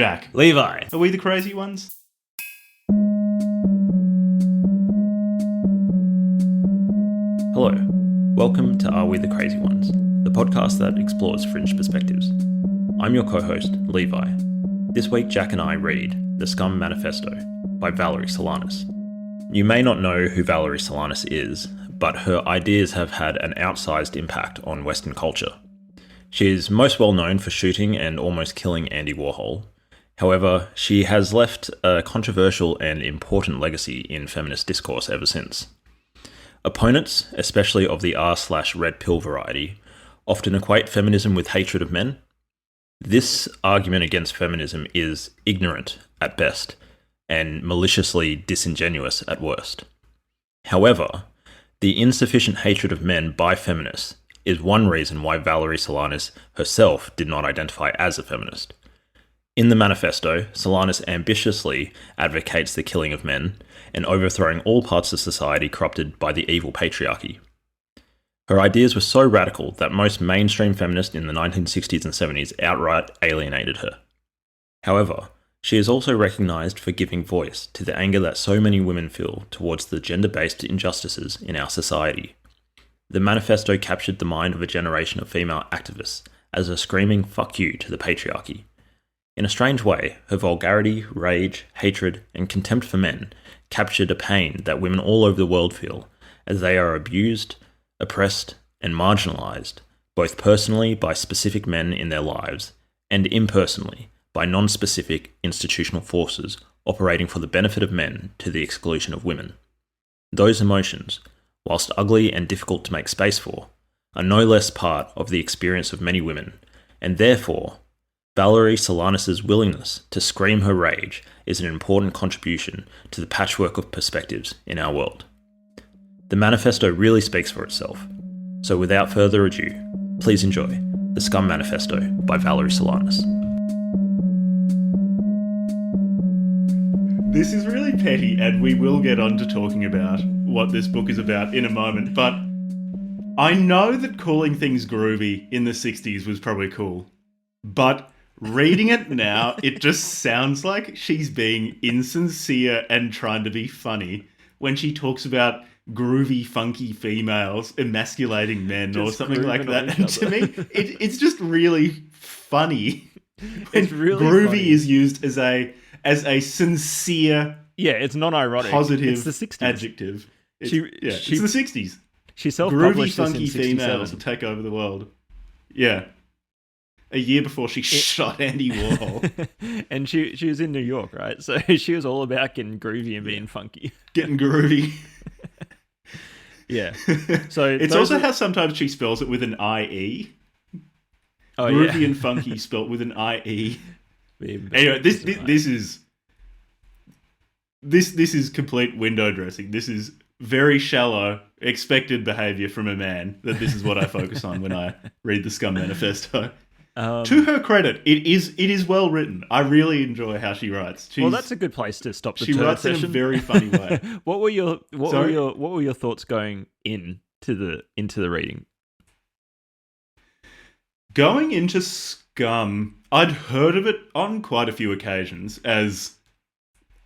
Jack. Levi. Are we the crazy ones? Hello. Welcome to Are We the Crazy Ones, the podcast that explores fringe perspectives. I'm your co-host, Levi. This week, Jack and I read The SCUM Manifesto by Valerie Solanas. You may not know who Valerie Solanas is, but her ideas have had an outsized impact on Western culture. She is most well known for shooting and almost killing Andy Warhol. However, she has left a controversial and important legacy in feminist discourse ever since. Opponents, especially of the R/red pill variety, often equate feminism with hatred of men. This argument against feminism is ignorant at best and maliciously disingenuous at worst. However, the insufficient hatred of men by feminists is one reason why Valerie Solanas herself did not identify as a feminist. In the manifesto, Solanas ambitiously advocates the killing of men and overthrowing all parts of society corrupted by the evil patriarchy. Her ideas were so radical that most mainstream feminists in the 1960s and 70s outright alienated her. However, she is also recognised for giving voice to the anger that so many women feel towards the gender-based injustices in our society. The manifesto captured the mind of a generation of female activists as a screaming fuck you to the patriarchy. In a strange way, her vulgarity, rage, hatred, and contempt for men captured a pain that women all over the world feel as they are abused, oppressed, and marginalised, both personally by specific men in their lives and impersonally by non-specific institutional forces operating for the benefit of men to the exclusion of women. Those emotions, whilst ugly and difficult to make space for, are no less part of the experience of many women, and therefore, Valerie Solanas' willingness to scream her rage is an important contribution to the patchwork of perspectives in our world. The manifesto really speaks for itself, so without further ado, please enjoy The SCUM Manifesto by Valerie Solanas. This is really petty, and we will get on to talking about what this book is about in a moment, but I know that calling things groovy in the 60s was probably cool, but reading it now, it just sounds like she's being insincere and trying to be funny when she talks about groovy, funky females emasculating men or something like that. And to me, it's just really funny. It's really groovy funny. is used as a sincere, it's not ironic. positive It's the 60s. adjective. It's the 60s. She Groovy, self-published this in funky 67. females will take over the world. Yeah. A year before she shot Andy Warhol. And she was in New York, right? So she was all about getting groovy and being funky. Getting groovy. Yeah. So it's also how sometimes she spells it with an IE. Oh, groovy yeah. and funky spelt with an IE. Anyway, this is complete window dressing. This is very shallow, expected behaviour from a man, that this is what I focus on when I read the SCUM Manifesto. To her credit, it is well written. I really enjoy how she writes. Well, that's a good place to stop the She turd writes session. in a very funny way. What were your thoughts going into the reading? Going into SCUM, I'd heard of it on quite a few occasions as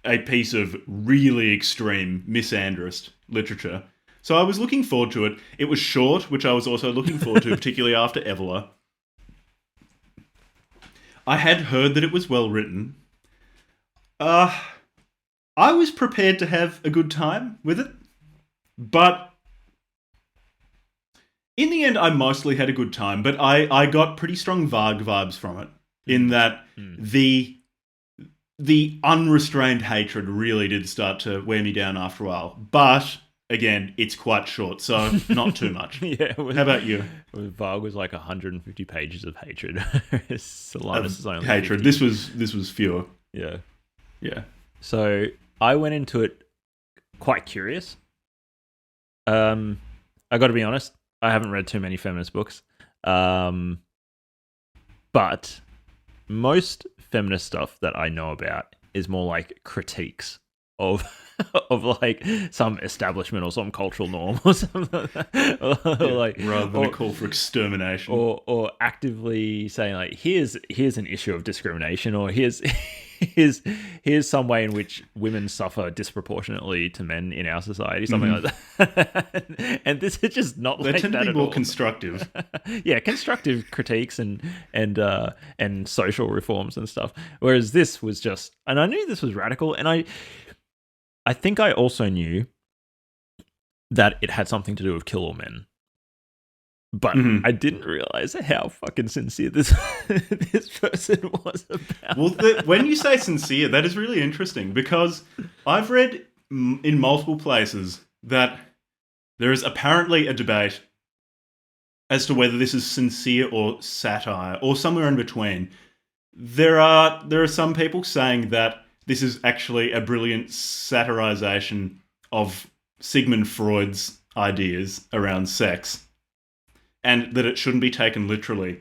a piece of really extreme misandrist literature. So I was looking forward to it. It was short, which I was also looking forward to, particularly after Evola. I had heard that it was well written. I was prepared to have a good time with it, but in the end, I mostly had a good time, but I got pretty strong Varg vibes from it, in that the unrestrained hatred really did start to wear me down after a while. But, again, it's quite short, so not too much. How about you? Varg was like 150 pages of hatred. Solanas is only hatred. 50. This was fewer. Yeah. Yeah. So I went into it quite curious. I got to be honest, I haven't read too many feminist books. But most feminist stuff that I know about is more like critiques of of like some establishment or some cultural norm or something like that. Or like, rather than a call for extermination. or actively saying like, here's an issue of discrimination, or here's some way in which women suffer disproportionately to men in our society, something like that. And this is just not They like tend that to be at more all. constructive. Yeah, constructive critiques and social reforms and stuff. Whereas this was just, and I knew this was radical, and I think I also knew that it had something to do with kill all men. But I didn't realize how fucking sincere this person was about. Well, when you say sincere, that is really interesting, because I've read in multiple places that there is apparently a debate as to whether this is sincere or satire, or somewhere in between. There are some people saying that this is actually a brilliant satirization of Sigmund Freud's ideas around sex, and that it shouldn't be taken literally.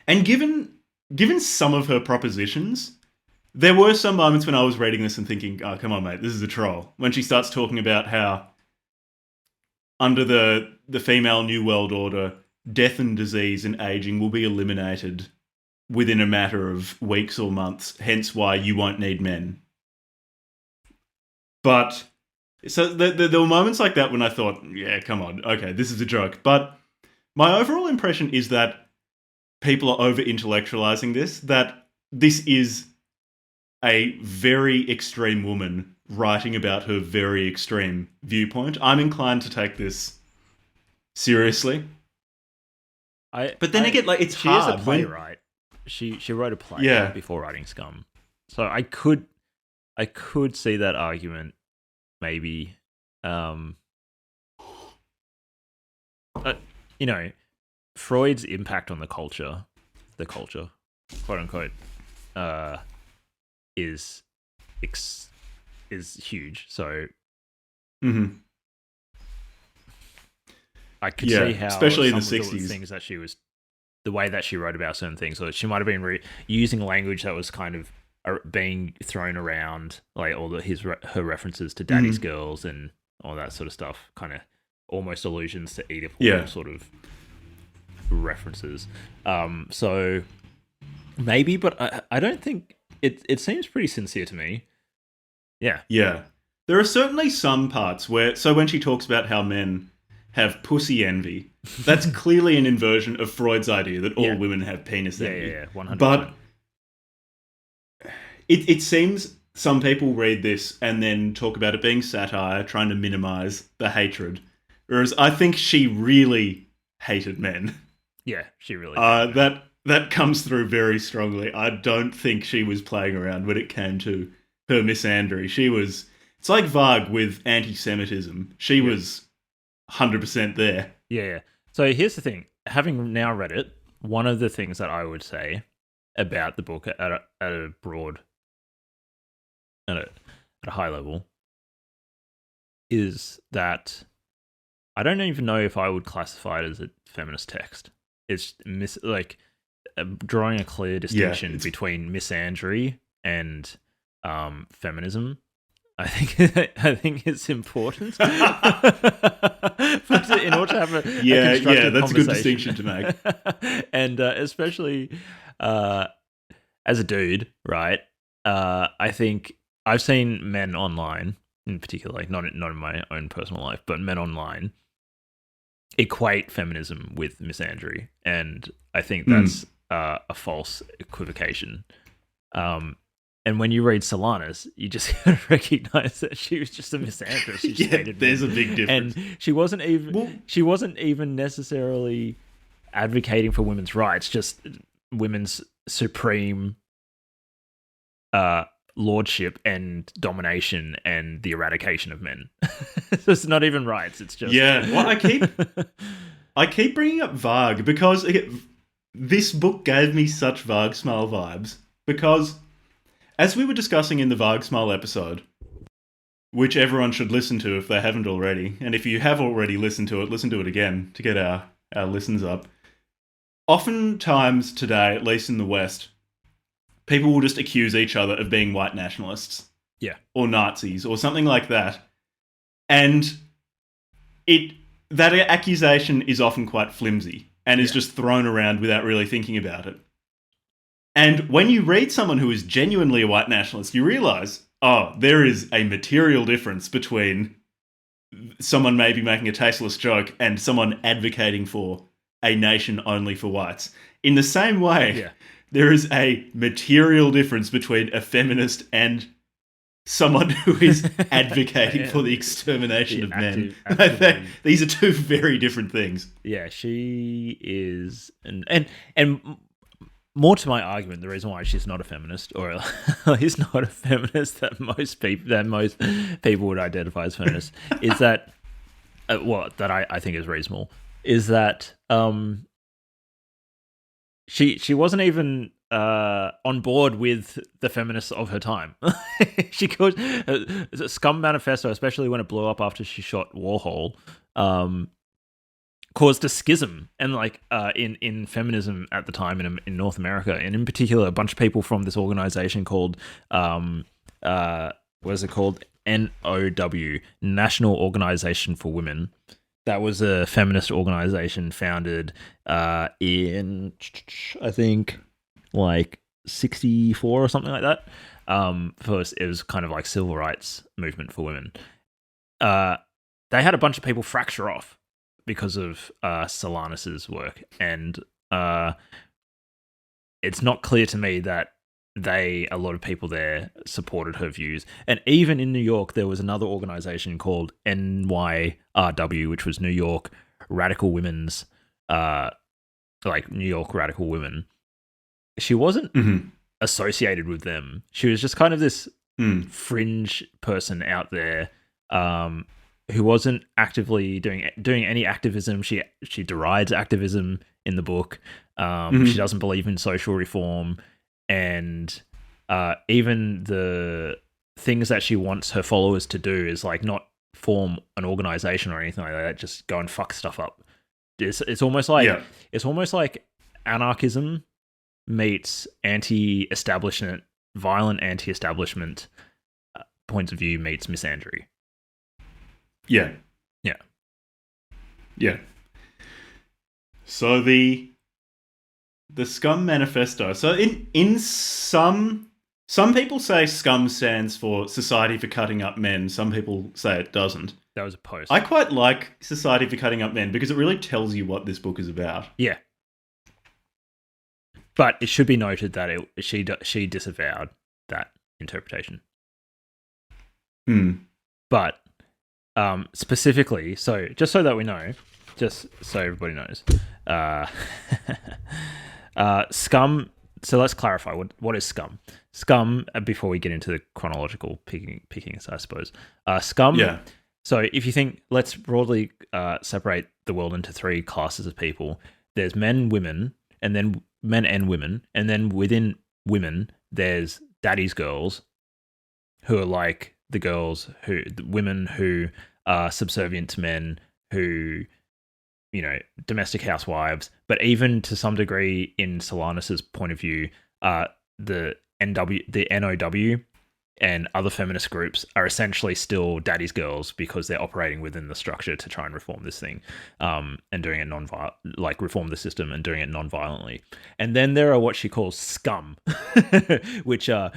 And given some of her propositions, there were some moments when I was reading this and thinking, oh, come on, mate, this is a troll. When she starts talking about how under the female New World Order, death and disease and aging will be eliminated within a matter of weeks or months, hence why you won't need men. But, so there were moments like that when I thought, yeah, come on, okay, this is a joke. But my overall impression is that people are over-intellectualizing this, that this is a very extreme woman writing about her very extreme viewpoint. I'm inclined to take this seriously. But then again, like, it's hard. She is a playwright. She wrote a play before writing Scum. So I could see that argument, maybe. You know, Freud's impact on the culture, quote unquote, is huge. So I could see how, especially in the some of 60s, things that she was, the way that she wrote about certain things, so she might have been using language that was kind of being thrown around, like all her references to Daddy's Girls and all that sort of stuff, kind of almost allusions to Oedipal sort of references. So maybe, but I don't think it seems pretty sincere to me. Yeah. There are certainly some parts where, so when she talks about how men have pussy envy, that's clearly an inversion of Freud's idea that all women have penis envy. Yeah, 100%. But it seems some people read this and then talk about it being satire, trying to minimize the hatred. Whereas I think she really hated men. Yeah, she really did. That comes through very strongly. I don't think she was playing around when it came to her misandry. It's like Varg with anti-Semitism. She was 100% there. Yeah. So here's the thing. Having now read it, one of the things that I would say about the book at a high level is that I don't even know if I would classify it as a feminist text. It's drawing a clear distinction between misandry and feminism. I think it's important in order to have a constructive that's a good distinction to make. And especially as a dude, right? I think I've seen men online, in particular, like not in my own personal life, but men online equate feminism with misandry, and I think that's a false equivocation. And when you read Solanas, you just gotta recognize that she was just a misandrist. She just hated there's men. a big difference. And she wasn't even necessarily advocating for women's rights, just women's supreme lordship and domination and the eradication of men. So it's not even rights. It's just Well, I keep bringing up Varg because this book gave me such Varg Smile vibes, because as we were discussing in the Varg Smile episode, which everyone should listen to if they haven't already, and if you have already listened to it, listen to it again to get our listens up. Oftentimes today, at least in the West, people will just accuse each other of being white nationalists. or Nazis or something like that. And that accusation is often quite flimsy and is just thrown around without really thinking about it. And when you read someone who is genuinely a white nationalist, you realise, there is a material difference between someone maybe making a tasteless joke and someone advocating for a nation only for whites. In the same way, there is a material difference between a feminist and someone who is advocating for the extermination of men. These are two very different things. Yeah, she is, and more to my argument, the reason why she's not a feminist, or is not a feminist that most people would identify as feminist, is that that I think is reasonable, is that she wasn't even on board with the feminists of her time. She caused SCUM Manifesto, especially when it blew up after she shot Warhol, caused a schism and in feminism at the time in North America, and in particular a bunch of people from this organization called what is it called, NOW, National Organization for Women. That was a feminist organization founded in, I think, 64 or something like that. First, it was kind of like civil rights movement for women. They had a bunch of people fracture off because of Solanas's work, and it's not clear to me that a lot of people there supported her views. And even in New York, there was another organization called NYRW, which was New York Radical Women's, New York Radical Women. She wasn't associated with them. She was just kind of this fringe person out there who wasn't actively doing any activism. She derides activism in the book. She doesn't believe in social reform. And even the things that she wants her followers to do is not form an organization or anything like that. Just go and fuck stuff up. It's almost like anarchism meets anti-establishment, violent anti-establishment points of view meets misandry. Yeah. So the SCUM Manifesto. So in some people say SCUM stands for Society for Cutting Up Men. Some people say it doesn't. That was a post. I quite like Society for Cutting Up Men because it really tells you what this book is about. Yeah. But it should be noted that she disavowed that interpretation. But specifically, so just so that we know, just so everybody knows, SCUM. So let's clarify what is SCUM. SCUM, before we get into the chronological pickings, I suppose. SCUM. Yeah. So if you think, let's broadly separate the world into three classes of people. There's men, women, and then men and women, and then within women, there's daddy's girls, who are like the women who are subservient to men, who, domestic housewives. But even to some degree, in Solanas's point of view, the NOW and other feminist groups are essentially still daddy's girls because they're operating within the structure to try and reform this thing, and doing it reform the system and doing it non-violently. And then there are what she calls scum, which are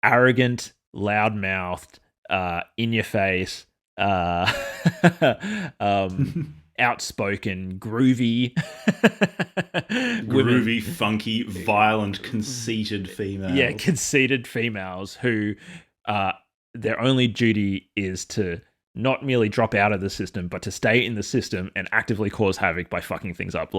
arrogant, loud-mouthed, in-your-face, outspoken, groovy, funky, violent, conceited females. Yeah, conceited females who their only duty is to not merely drop out of the system, but to stay in the system and actively cause havoc by fucking things up,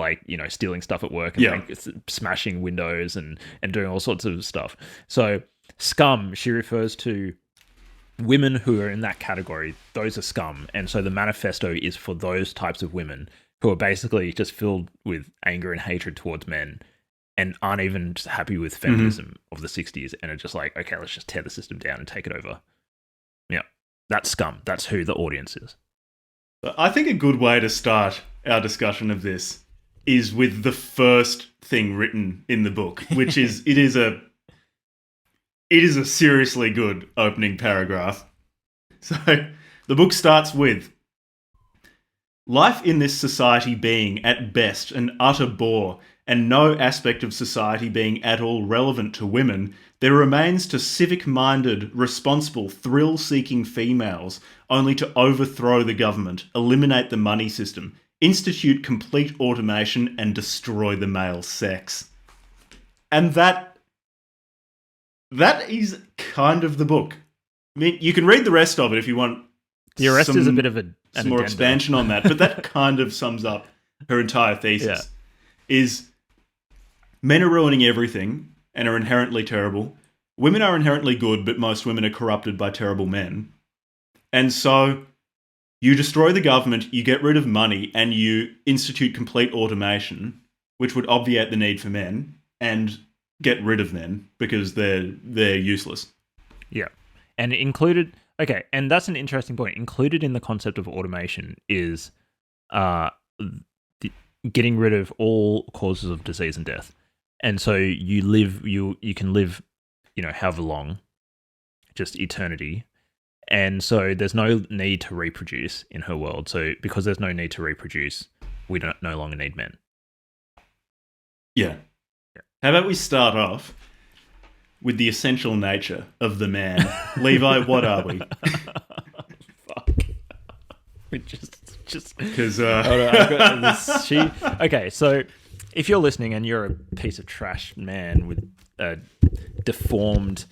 stealing stuff at work and smashing windows and doing all sorts of stuff. So scum, she refers to women who are in that category. Those are scum. And so the manifesto is for those types of women who are basically just filled with anger and hatred towards men and aren't even happy with feminism of the 60s and are just like, okay, let's just tear the system down and take it over. Yeah, that's scum. That's who the audience is. I think a good way to start our discussion of this is with the first thing written in the book, which is, it it is a seriously good opening paragraph. So the book starts with, life in this society being, at best, an utter bore, and no aspect of society being at all relevant to women, there remains to civic-minded, responsible, thrill-seeking females only to overthrow the government, eliminate the money system, institute complete automation, and destroy the male sex. And that is kind of the book. I mean, you can read the rest of it if you want. The rest is a bit of some more expansion on that, but that kind of sums up her entire thesis. Is men are ruining everything and are inherently terrible. Women are inherently good, but most women are corrupted by terrible men. And so you destroy the government, you get rid of money, and you institute complete automation, which would obviate the need for men and get rid of men because they're useless. Yeah. And included, okay, and that's an interesting point. Included in the concept of automation is getting rid of all causes of disease and death. And so you can live, however long, just eternity. And so there's no need to reproduce in her world. So because there's no need to reproduce, we no longer need men. Yeah. How about we start off with the essential nature of the man. Levi, what are we? Fuck. We just because okay, so if you're listening and you're a piece of trash man with a deformed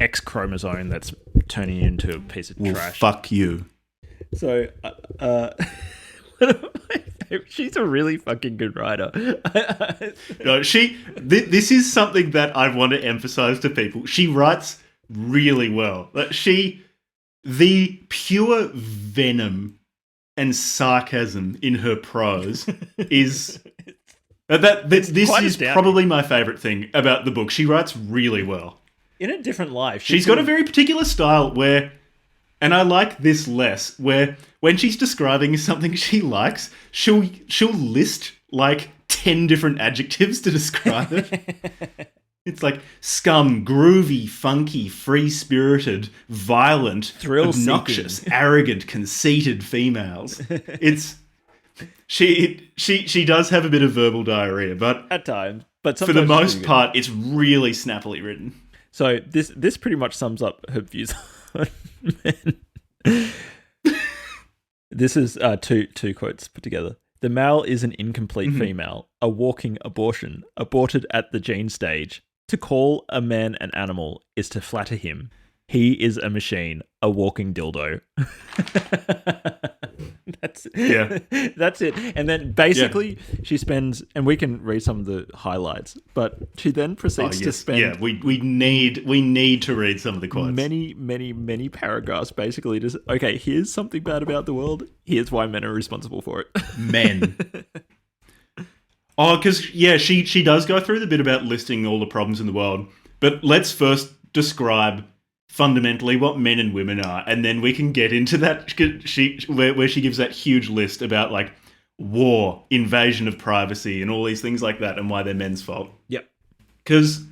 X chromosome that's turning you into a piece of trash, fuck you. So she's a really fucking good writer. No, this is something that I want to emphasize to people. She writes really well. The pure venom and sarcasm in her prose is this is probably my favorite thing about the book. She writes really well. In a different life, she's got a very particular style where, and I like this less, where when she's describing something she likes, she'll list like 10 different adjectives to describe it. It's like scum, groovy, funky, free-spirited, violent, obnoxious, arrogant, conceited females. She does have a bit of verbal diarrhea, but at times, but for the most part, it's really snappily written. So this pretty much sums up her views on men. This is two quotes put together. The male is an incomplete female, a walking abortion, aborted at the gene stage. To call a man an animal is to flatter him. He is a machine, a walking dildo. That's it. Yeah. That's it. And then basically she spends, and we can read some of the highlights, but she then proceeds to spend. Yeah, we need to read some of the quotes. Many paragraphs basically just, okay, here's something bad about the world. Here's why men are responsible for it. Men. Oh, because, she does go through the bit about listing all the problems in the world. But let's first describe fundamentally what men and women are, and then we can get into that where she gives that huge list about, like, war, invasion of privacy, and all these things like that, and why they're men's fault. Yep. Because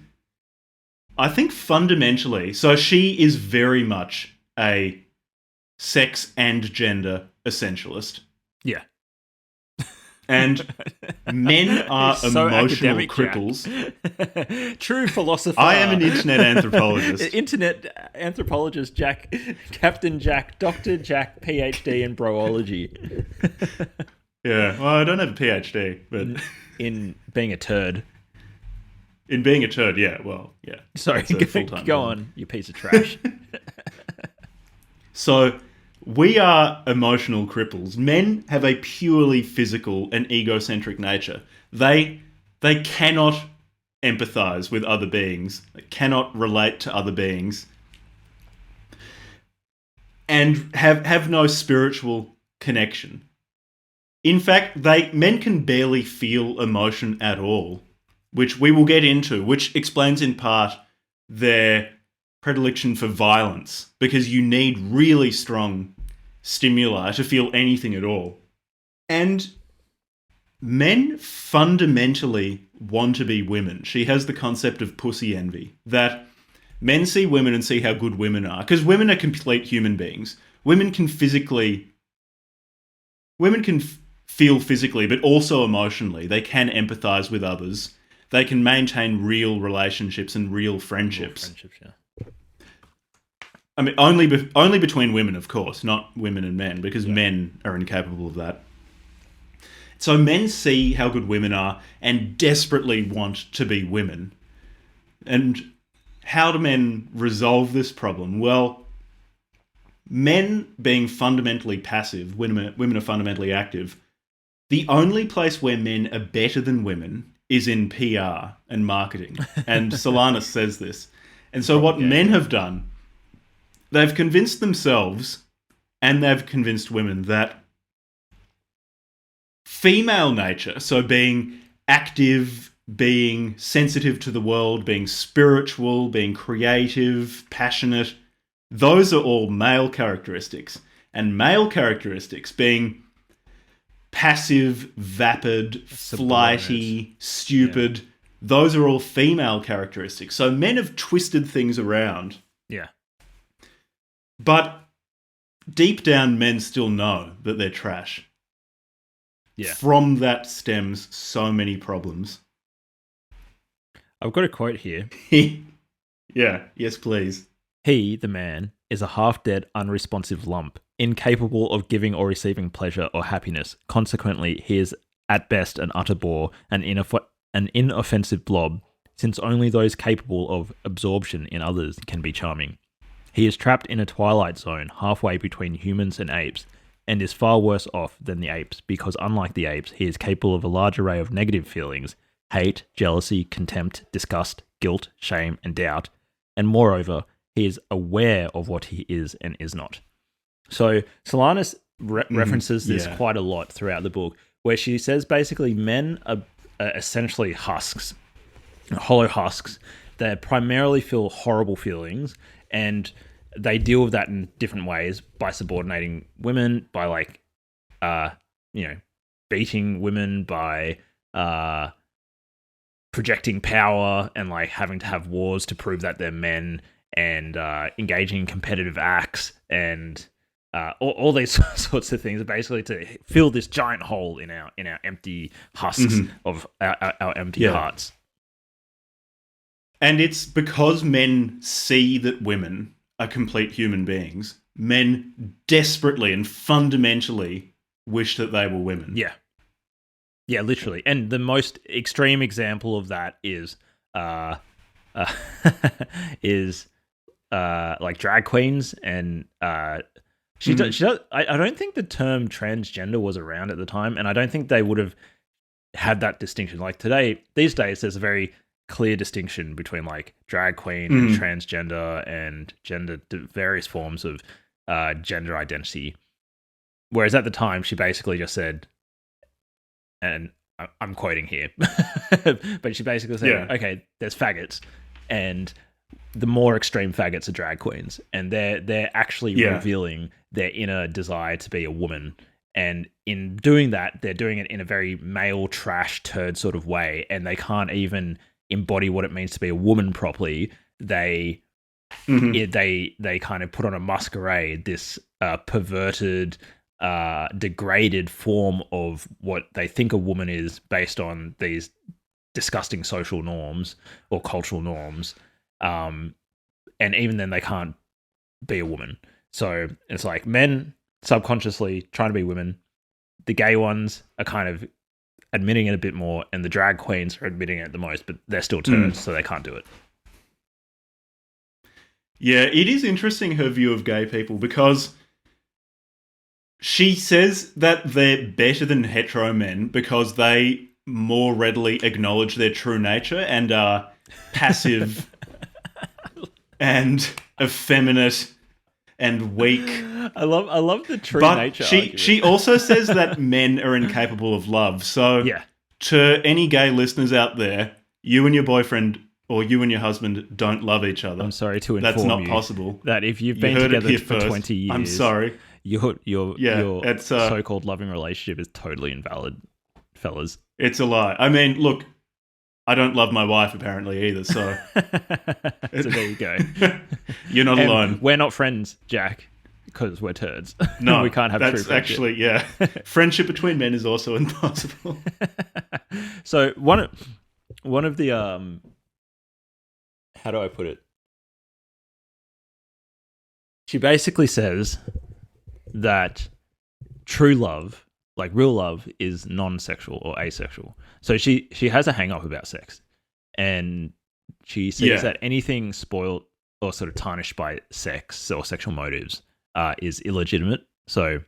I think fundamentally, so she is very much a sex and gender essentialist. Yeah. And men are so emotional cripples. True philosopher. I am an internet anthropologist. Internet anthropologist Jack, Captain Jack, Dr. Jack, PhD in broology. Yeah, well, I don't have a PhD, but in being a turd. In being a turd, yeah, well, yeah. Sorry, go on, you piece of trash. So, we are emotional cripples. Men have a purely physical and egocentric nature. They cannot empathize with other beings. They cannot relate to other beings. And have no spiritual connection. In fact, men can barely feel emotion at all, which we will get into, which explains in part their predilection for violence, because you need really strong stimuli to feel anything at all. And men fundamentally want to be women. She has the concept of pussy envy, that men see women and see how good women are, because women are complete human beings. Women can feel physically, but also emotionally. They can empathize with others. They can maintain real relationships and real friendships. I mean, only between women, of course, not women and men, because men are incapable of that. So men see how good women are and desperately want to be women. And how do men resolve this problem? Well, men being fundamentally passive, women are fundamentally active. The only place where men are better than women is in PR and marketing. And Solanas says this. And so what men have done, they've convinced themselves and they've convinced women that female nature, so being active, being sensitive to the world, being spiritual, being creative, passionate, those are all male characteristics. And male characteristics being passive, vapid, flighty, stupid, those are all female characteristics. So men have twisted things around. Yeah. But deep down, men still know that they're trash. Yeah. From that stems so many problems. I've got a quote here. Yeah, yes, please. He, the man, is a half-dead, unresponsive lump, incapable of giving or receiving pleasure or happiness. Consequently, he is at best an utter bore, an inoffensive blob, since only those capable of absorption in others can be charming. He is trapped in a twilight zone halfway between humans and apes, and is far worse off than the apes because, unlike the apes, he is capable of a large array of negative feelings: hate, jealousy, contempt, disgust, guilt, shame, and doubt. And moreover, he is aware of what he is and is not. So Solanas references this quite a lot throughout the book, where she says basically men are essentially husks, hollow husks. They primarily feel horrible feelings, and they deal with that in different ways by subordinating women, by beating women, by projecting power and like having to have wars to prove that they're men, and engaging in competitive acts, and all these sorts of things are basically to fill this giant hole in our empty husks of our empty hearts. And it's because men see that women are complete human beings. Men desperately and fundamentally wish that they were women. Yeah. Yeah, literally. And the most extreme example of that is like drag queens, and she does, I don't think the term transgender was around at the time, and I don't think they would have had that distinction. Like these days, there's a very clear distinction between like drag queen and transgender and various forms of gender identity. Whereas at the time, she basically just said, and I'm quoting here, but she basically said, okay, there's faggots, and the more extreme faggots are drag queens, and they're actually revealing their inner desire to be a woman. And in doing that, they're doing it in a very male trash turd sort of way, and they can't even embody what it means to be a woman properly. They kind of put on a masquerade, this perverted, degraded form of what they think a woman is based on these disgusting social norms or cultural norms. And even then they can't be a woman. So it's like men subconsciously trying to be women. The gay ones are kind of admitting it a bit more, and the drag queens are admitting it the most, but they're still turds, so they can't do it. Yeah, it is interesting, her view of gay people, because she says that they're better than hetero men because they more readily acknowledge their true nature and are passive and effeminate and weak. I love the true nature. She also says that men are incapable of love. So to any gay listeners out there, you and your boyfriend or you and your husband don't love each other. I'm sorry to inform you. That's not possible. That if you've been together for 20 years, I'm sorry. Your so-called loving relationship is totally invalid, fellas. It's a lie. I mean, look, I don't love my wife apparently either, so So there you go. you're not And alone. we're not friends, Jack, because we're turds. No, we can't have true that's friendship. actually, yeah. Friendship between men is also impossible. So one of the how do I put it? She basically says that true love, like real love, is non-sexual or asexual. So she has a hang-up about sex, and she says that anything spoiled or sort of tarnished by sex or sexual motives is illegitimate. So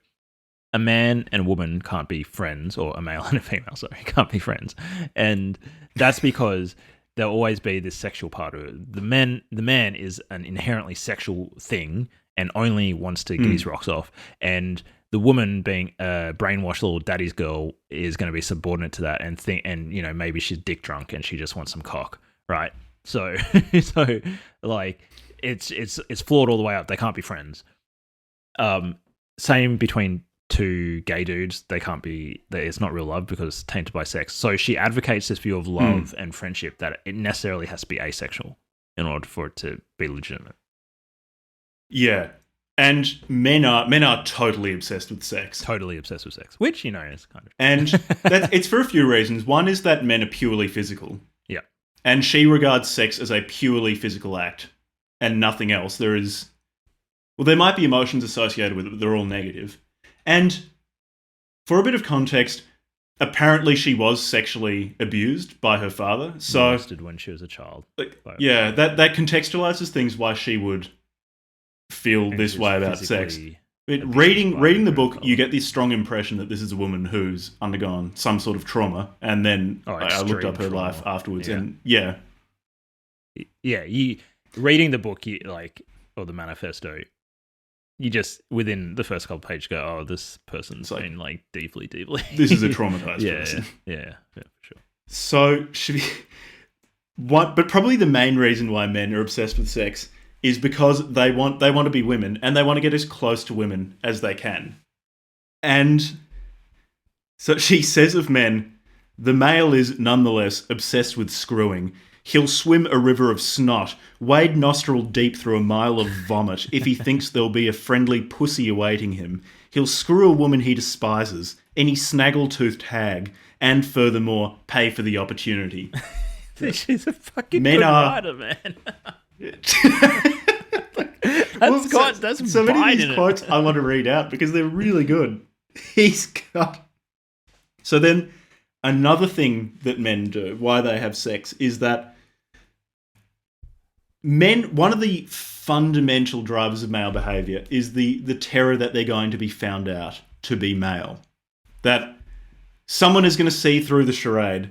a man and a woman can't be friends, or a male and a female, sorry, can't be friends. And that's because there'll always be this sexual part of it. The man is an inherently sexual thing and only wants to get his rocks off. And the woman, being a brainwashed little daddy's girl, is going to be subordinate to that and you know, maybe she's dick drunk and she just wants some cock, right? So so like it's flawed all the way up. They can't be friends. Same between two gay dudes. They can't be. It's not real love because it's tainted by sex. So she advocates this view of love and friendship that it necessarily has to be asexual in order for it to be legitimate. Yeah. And men are totally obsessed with sex. Totally obsessed with sex, which, you know, is kind of... And it's for a few reasons. One is that men are purely physical. Yeah. And she regards sex as a purely physical act and nothing else. There might be emotions associated with it, but they're all negative. And for a bit of context, apparently she was sexually abused by her father. So molested when she was a child. Yeah, that contextualizes things why she would feel this way about sex. Reading the book, you get this strong impression that this is a woman who's undergone some sort of trauma, and then I looked up her life afterwards, and reading the book, or the manifesto, you just within the first couple of pages go, oh, this person's been deeply. This is a traumatized person. Yeah, for sure. So but probably the main reason why men are obsessed with sex is because they want to be women and they want to get as close to women as they can. And so she says of men, the male is nonetheless obsessed with screwing. He'll swim a river of snot, wade nostril deep through a mile of vomit if he thinks there'll be a friendly pussy awaiting him. He'll screw a woman he despises, any snaggle-toothed hag, and furthermore, pay for the opportunity. She's a fucking good writer, man. That's so many of these quotes I want to read out because they're really good. So then another thing that men do, why they have sex, is that one of the fundamental drivers of male behavior is the terror that they're going to be found out to be male. That someone is going to see through the charade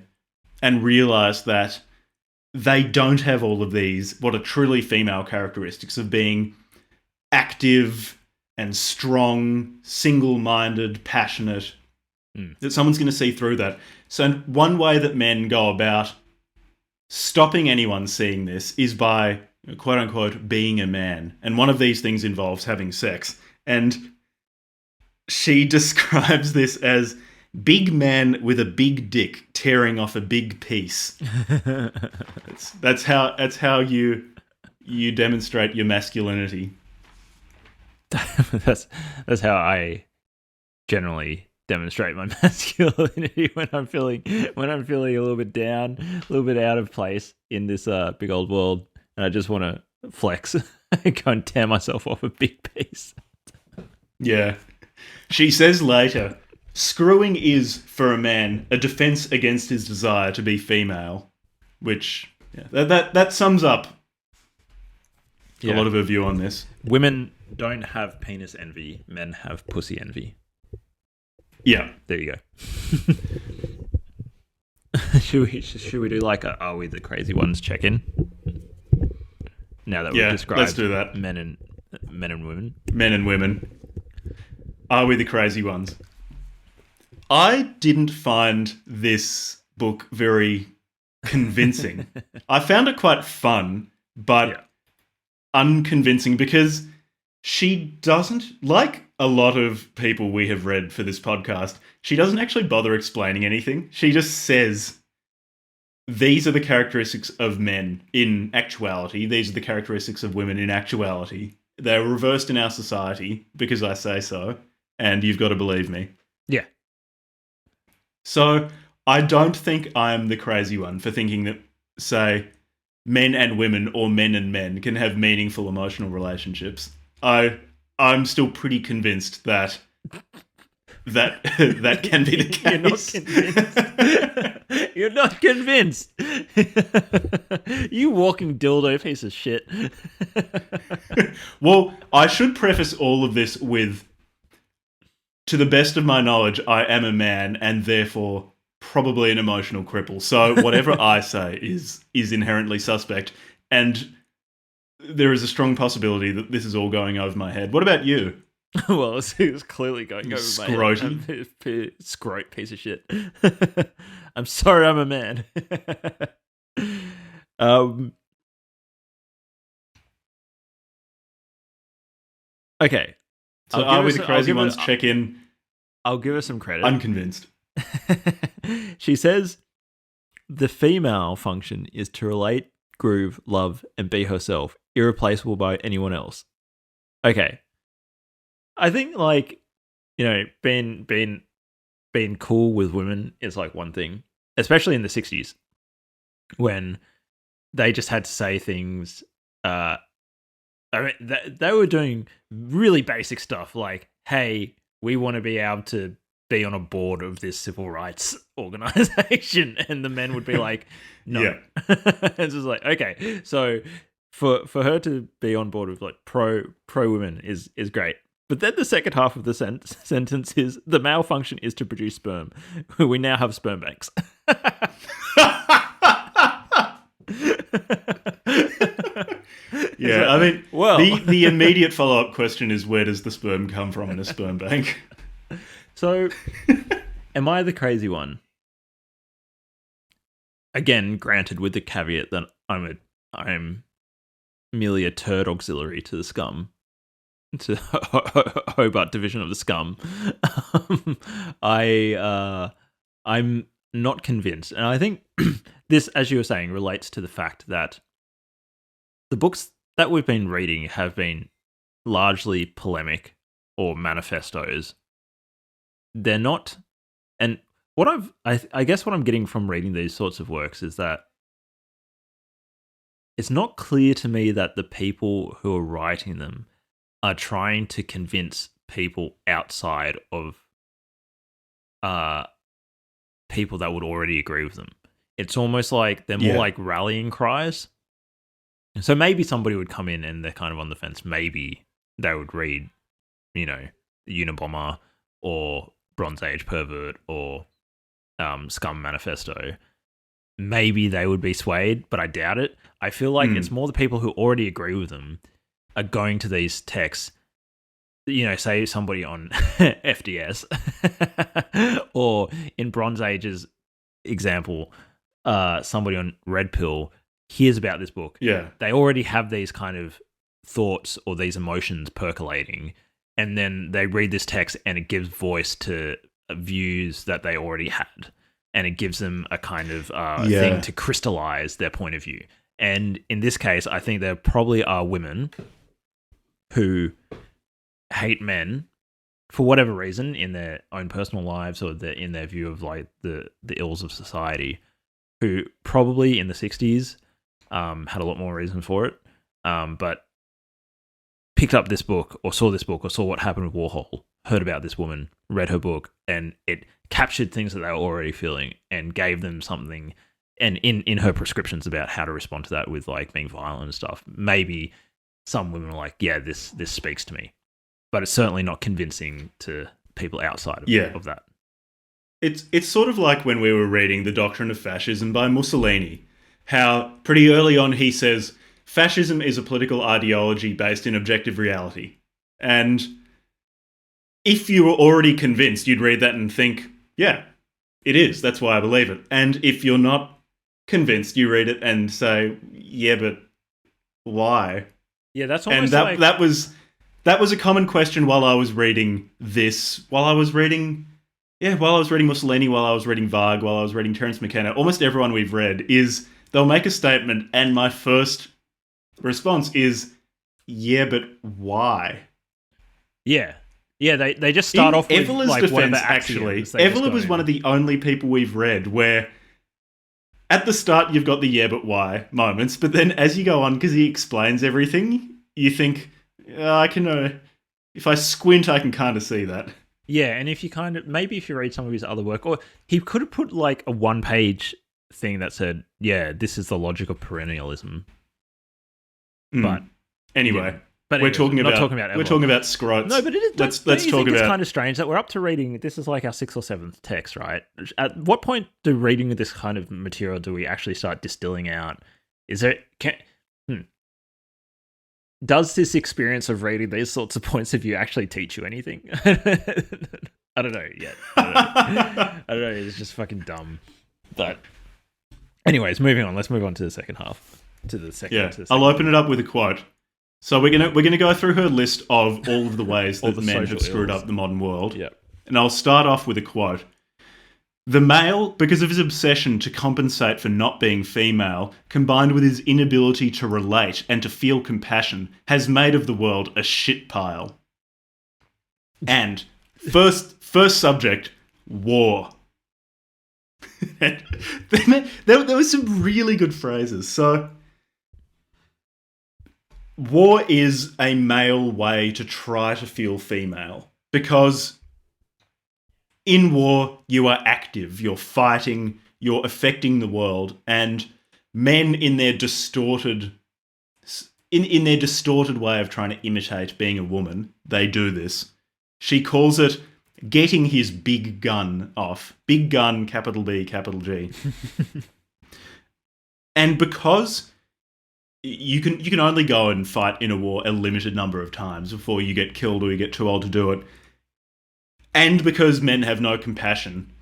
and realize that they don't have all of these, what are truly female characteristics of being active and strong, single-minded, passionate, that someone's going to see through that. So one way that men go about stopping anyone seeing this is by, quote-unquote, being a man. And one of these things involves having sex. And she describes this as big man with a big dick tearing off a big piece. That's how you demonstrate your masculinity. That's how I generally demonstrate my masculinity when I'm feeling a little bit down, a little bit out of place in this big old world, and I just want to flex and go and tear myself off a big piece. Yeah. She says later, screwing is, for a man, a defense against his desire to be female, which that sums up a lot of her view on this. Women don't have penis envy, men have pussy envy. Yeah. There you go. Should we do are we the crazy ones check-in? Now that we've described let's do that. Men and women. Men and women. Are we the crazy ones? I didn't find this book very convincing. I found it quite fun, but unconvincing because she doesn't, like a lot of people we have read for this podcast, she doesn't actually bother explaining anything. She just says these are the characteristics of men in actuality. These are the characteristics of women in actuality. They're reversed in our society because I say so, and you've got to believe me. Yeah. So I don't think I'm the crazy one for thinking that, say, men and women or men and men can have meaningful emotional relationships. I'm still pretty convinced that that can be the case. You're not convinced. You walking dildo piece of shit. Well, I should preface all of this with, to the best of my knowledge, I am a man and therefore probably an emotional cripple. So whatever I say is inherently suspect. And there is a strong possibility that this is all going over my head. What about you? Well, it's clearly going over my head. Scrote piece of shit. I'm sorry, I'm a man. Okay. So are we the crazy ones? Check in. I'll give her some credit. Unconvinced. She says the female function is to relate, groove, love, and be herself, irreplaceable by anyone else. Okay. I think, like, you know, being cool with women is like one thing, especially in the 60s when they just had to say things. I mean, they were doing really basic stuff like, hey, we want to be able to be on a board of this civil rights organization. And the men would be like, no. Yeah. It's just like, okay. So for her to be on board with like pro women is great. But then the second half of the sentence is the male function is to produce sperm. We now have sperm banks. Yeah, I mean, well, the immediate follow-up question is, where does the sperm come from in a sperm bank? So, am I the crazy one? Again, granted with the caveat that I'm merely a turd auxiliary to the SCUM, to Hobart division of the SCUM. I'm not convinced, and I think this, as you were saying, relates to the fact that the books that we've been reading have been largely polemic or manifestos. They're not, and I guess what I'm getting from reading these sorts of works is that it's not clear to me that the people who are writing them are trying to convince people outside of people that would already agree with them. It's almost like they're more like rallying cries. So maybe somebody would come in and they're kind of on the fence. Maybe they would read, you know, Unabomber or Bronze Age Pervert or SCUM Manifesto. Maybe they would be swayed, but I doubt it. I feel like it's more the people who already agree with them are going to these texts, you know, say somebody on FDS or in Bronze Age's example, somebody on Red Pill hears about this book. Yeah. They already have these kind of thoughts or these emotions percolating, and then they read this text and it gives voice to views that they already had, and it gives them a kind of thing to crystallize their point of view. And in this case, I think there probably are women who hate men for whatever reason in their own personal lives or in their view of like the ills of society, who probably in the 60s had a lot more reason for it, but picked up this book or saw what happened with Warhol, heard about this woman, read her book, and it captured things that they were already feeling and gave them something. And in her prescriptions about how to respond to that with like being violent and stuff, maybe some women are like, yeah, this speaks to me. But it's certainly not convincing to people outside of that. It's sort of like when we were reading The Doctrine of Fascism by Mussolini, how pretty early on he says, fascism is a political ideology based in objective reality. And if you were already convinced, you'd read that and think, yeah, it is. That's why I believe it. And if you're not convinced, you read it and say, yeah, but why? Yeah, that's almost and that was a common question while I was reading this. While I was reading yeah, while I was reading Mussolini, while I was reading Varg, while I was reading Terence McKenna, almost everyone we've read is they'll make a statement, and my first response is, yeah, but why? Yeah. Yeah, they just start off with Evola's like defense, whatever actually, axioms they just Evola go was in. one of the only people we've read where at the start you've got the yeah but why moments, but then as you go on, because he explains everything, you think, I can, if I squint, I can kind of see that. Yeah, and if you maybe if you read some of his other work, or he could have put like a 1-page thing that said, yeah, this is the logic of perennialism. But anyway. Yeah. But we're anyways, talking not about talking about we're talking about scrotes. No, but let's don't you talk think about. It's kind of strange that we're up to reading. This is like our 6th or 7th text, right? At what point do reading this kind of material do we actually start distilling out? Is there does this experience of reading these sorts of points of view actually teach you anything? I don't know yet. I don't know. It's just fucking dumb. But anyways, moving on. Let's move on to the second half. I'll open it up with a quote. So we're gonna go through her list of all of the ways that the men have screwed ills. up the modern world. Yep. And I'll start off with a quote. The male, because of his obsession to compensate for not being female, combined with his inability to relate and to feel compassion, has made of the world a shit pile. And first subject, war. there were some really good phrases. So, war is a male way to try to feel female, because in war you are active, you're fighting, you're affecting the world, and men in their distorted way of trying to imitate being a woman, they do this. She calls it getting his big gun off. Big gun, capital B, capital G. And because you can only go and fight in a war a limited number of times before you get killed or you get too old to do it, and because men have no compassion,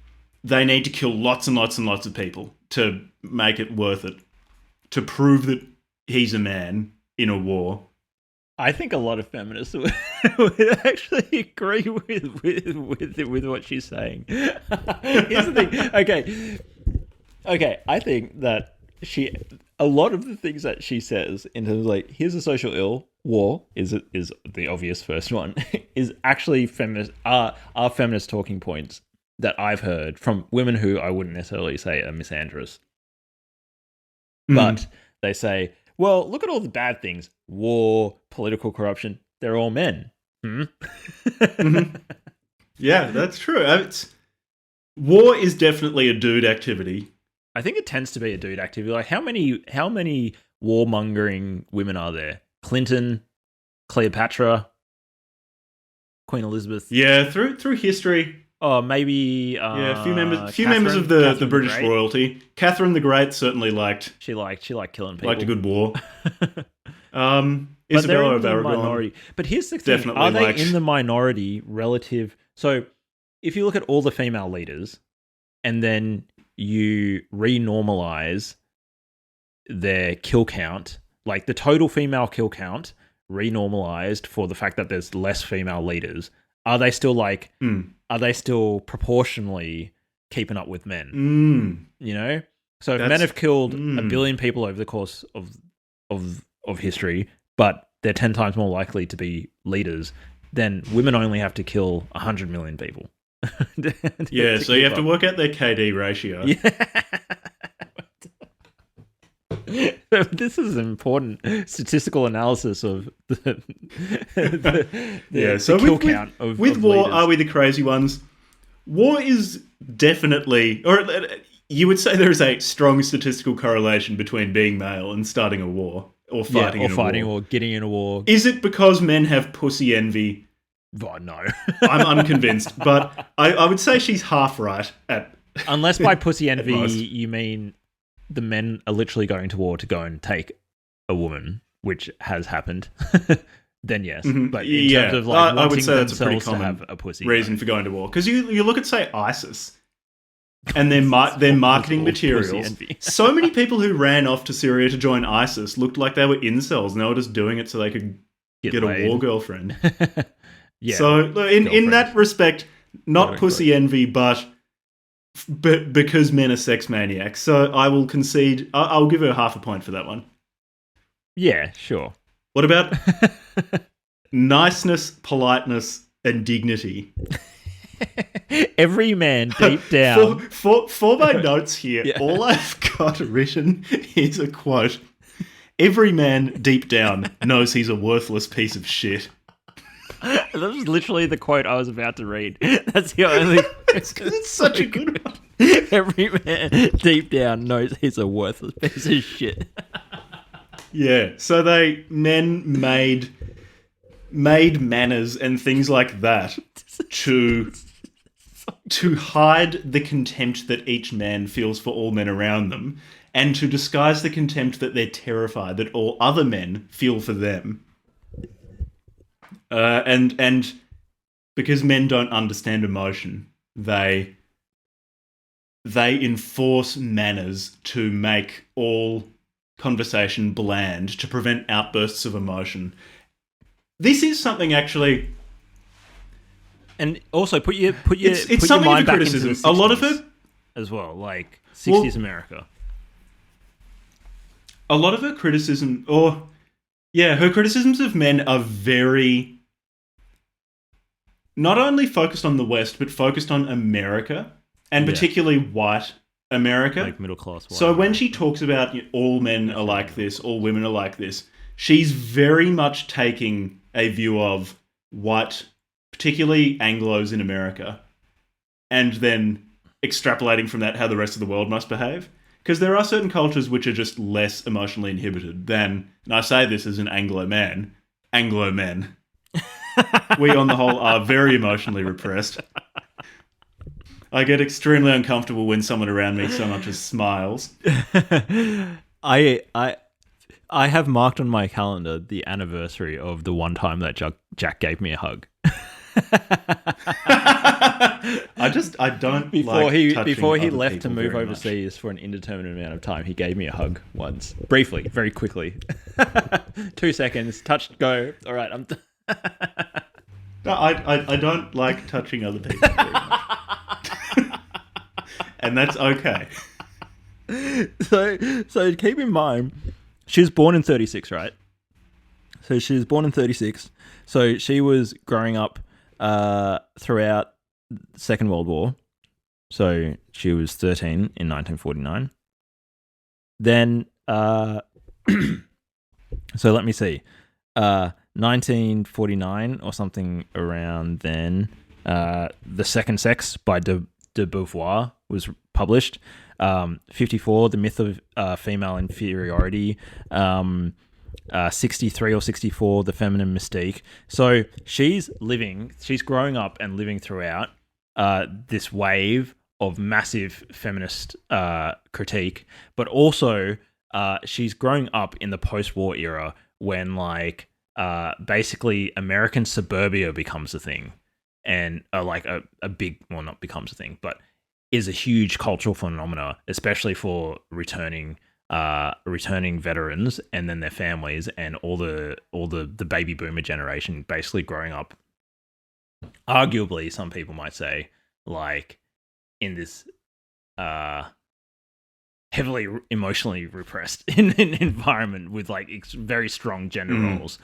they need to kill lots and lots and lots of people to make it worth it, to prove that he's a man in a war. I think a lot of feminists would actually agree with what she's saying. Here's the thing. Okay. I think that a lot of the things that she says in terms of like, here's a social ill, war is the obvious first one, is actually are feminist talking points that I've heard from women who I wouldn't necessarily say are misandrous. But they say, well, look at all the bad things. War, political corruption. They're all men. Yeah, that's true. War is definitely a dude activity. I think it tends to be a dude activity. Like, how many warmongering women are there? Clinton, Cleopatra, Queen Elizabeth. Yeah, through history. Oh, maybe. A few members Catherine of the the British Great. royalty. Catherine the Great certainly liked She liked killing people. a good war. But Isabella they're of in the Aragon. minority. But here's the thing: Definitely are they liked- in the minority relative? So, if you look at all the female leaders, and then you renormalize their kill count, like the total female kill count renormalized for the fact that there's less female leaders, are they still proportionally keeping up with men? You know, so if men have killed a billion people over the course of history, but they're 10 times more likely to be leaders, then women only have to kill 100 million people. Yeah, so you have to work out their KD ratio. Yeah. This is an important statistical analysis of the So kill with count of war, leaders. are we the crazy ones? War is definitely, or you would say there is a strong statistical correlation between being male and starting a war or fighting fighting or getting in a war. Is it because men have pussy envy? Oh, no. I'm unconvinced, but I would say she's half right at. Unless by pussy envy most. you mean the men are literally going to war to go and take a woman, which has happened, then yes. But in terms of like I would wanting say that's a pretty themselves to common have a pussy reason for going to war. Because you look at, say, ISIS and their marketing materials. So many people who ran off to Syria to join ISIS looked like they were incels and they were just doing it so they could get a war girlfriend. Yeah. So in that respect, not pussy envy, but because men are sex maniacs. So I will concede. I'll give her half a point for that one. Yeah, sure. What about niceness, politeness, and dignity? Every man deep down. For my notes here, Yeah. all I've got written is a quote. Every man deep down knows he's a worthless piece of shit. That was literally the quote I was about to read. That's the only. It's such a good one. Every man deep down knows he's a worthless piece of shit. Yeah, so men made manners and things like that to hide the contempt that each man feels for all men around them, and to disguise the contempt that they're terrified that all other men feel for them. And because men don't understand emotion, they enforce manners to make all conversation bland, to prevent outbursts of emotion. This is something actually, and also put your it's something mind of back criticism. into the A lot of 60s it as well, like 60s America. A lot of her criticism, her criticisms of men are very not only focused on the West, but focused on America, and particularly white America. Like middle class white. So when she talks about all men are like this, all women are like this, she's very much taking a view of white, particularly Anglos in America, and then extrapolating from that how the rest of the world must behave. Because there are certain cultures which are just less emotionally inhibited than, and I say this as an Anglo man, Anglo men. We, on the whole, are very emotionally repressed. I get extremely uncomfortable when someone around me so much as smiles. I have marked on my calendar the anniversary of the one time that Jack gave me a hug. I don't before like he touching before he other left to people move very overseas for an indeterminate amount of time. He gave me a hug once, briefly, very quickly. 2 seconds, touched, go. All right, I'm. No, I don't like touching other people very much. And that's okay. So keep in mind, she was born in 36, right? So she was born in 36. So she was growing up throughout the Second World War. So she was 13 in 1949. Then, so let me see. 1949 or something around then, The Second Sex by de Beauvoir was published. 54, The Myth of Female Inferiority. 63 or 64, The Feminine Mystique. So she's growing up and living throughout this wave of massive feminist critique, but also she's growing up in the post-war era when basically American suburbia becomes a thing, and a big, well, not becomes a thing, but is a huge cultural phenomena, especially for returning veterans and then their families and all the baby boomer generation basically growing up, arguably some people might say, in this heavily emotionally repressed environment with very strong gender roles.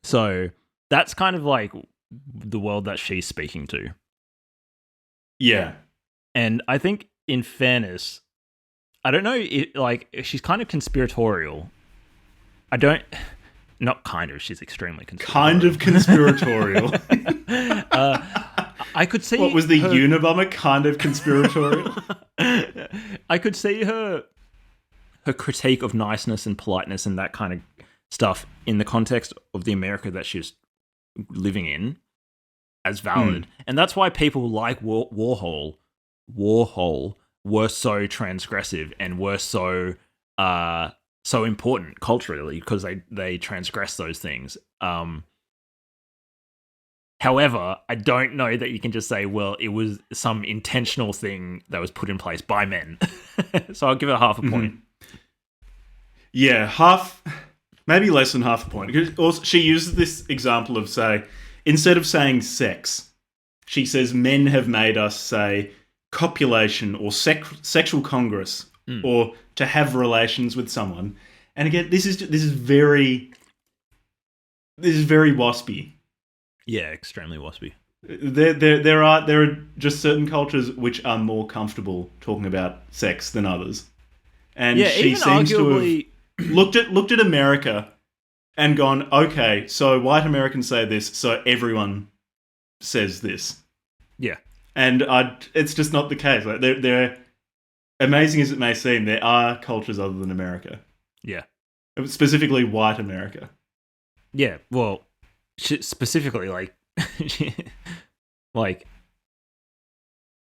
So that's kind of the world that she's speaking to. Yeah. And I think, in fairness, I don't know, she's kind of conspiratorial. She's extremely conspiratorial. Kind of conspiratorial. I could see. What was the Unabomber kind of conspiratorial? I could see her critique of niceness and politeness and that kind of stuff in the context of the America that she's living in as valid. And that's why people like Warhol were so transgressive and were so important culturally, because they transgress those things. However, I don't know that you can just say, well, it was some intentional thing that was put in place by men. So I'll give it half a point. Yeah, half, maybe less than half a point. Because also, she uses this example of, say, instead of saying sex, she says men have made us say copulation or sexual congress or to have relations with someone. And again, this is very waspy. Yeah, extremely waspy. There are just certain cultures which are more comfortable talking about sex than others. And Yeah, she even seems arguably... to have looked at America and gone, okay, so white Americans say this, so everyone says this. Yeah. And it's just not the case. Like they're amazing as it may seem, there are cultures other than America. Yeah. Specifically white America. Yeah, well, specifically, like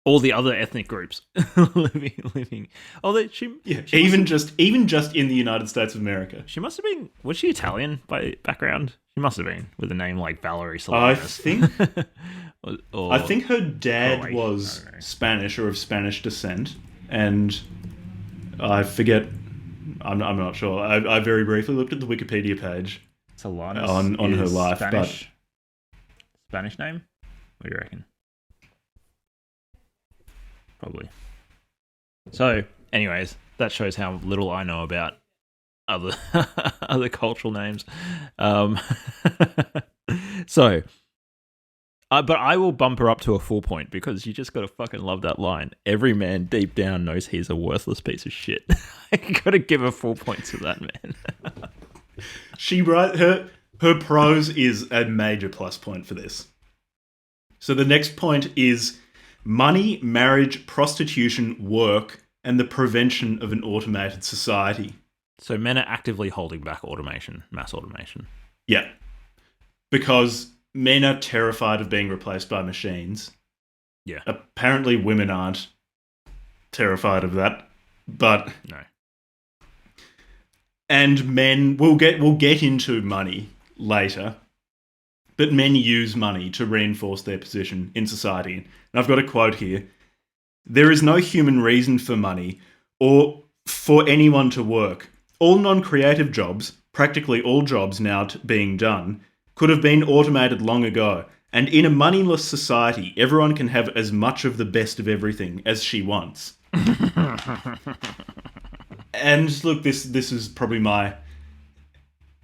all the other ethnic groups living. Although even just in the United States of America. She must have been. Was she Italian by background? She must have been, with a name like Valerie Solanas. I think. or I think her dad Croatian, was Spanish or of Spanish descent, and I forget. I'm not sure. I very briefly looked at the Wikipedia page Solanas on her life, Spanish name. What do you reckon? Probably. So, anyways, that shows how little I know about other other cultural names. But I will bump her up to a full point because you just gotta fucking love that line. Every man deep down knows he's a worthless piece of shit. I gotta give her 4 points to that, man. Her prose is a major plus point for this. So the next point is money, marriage, prostitution, work, and the prevention of an automated society. So men are actively holding back mass automation. Yeah. Because men are terrified of being replaced by machines. Yeah. Apparently women aren't terrified of that, but no. And men will get into money later, but men use money to reinforce their position in society. And I've got a quote here. There is no human reason for money or for anyone to work. All non-creative jobs, practically all jobs now being done, could have been automated long ago. And in a moneyless society, everyone can have as much of the best of everything as she wants. And look, this is probably my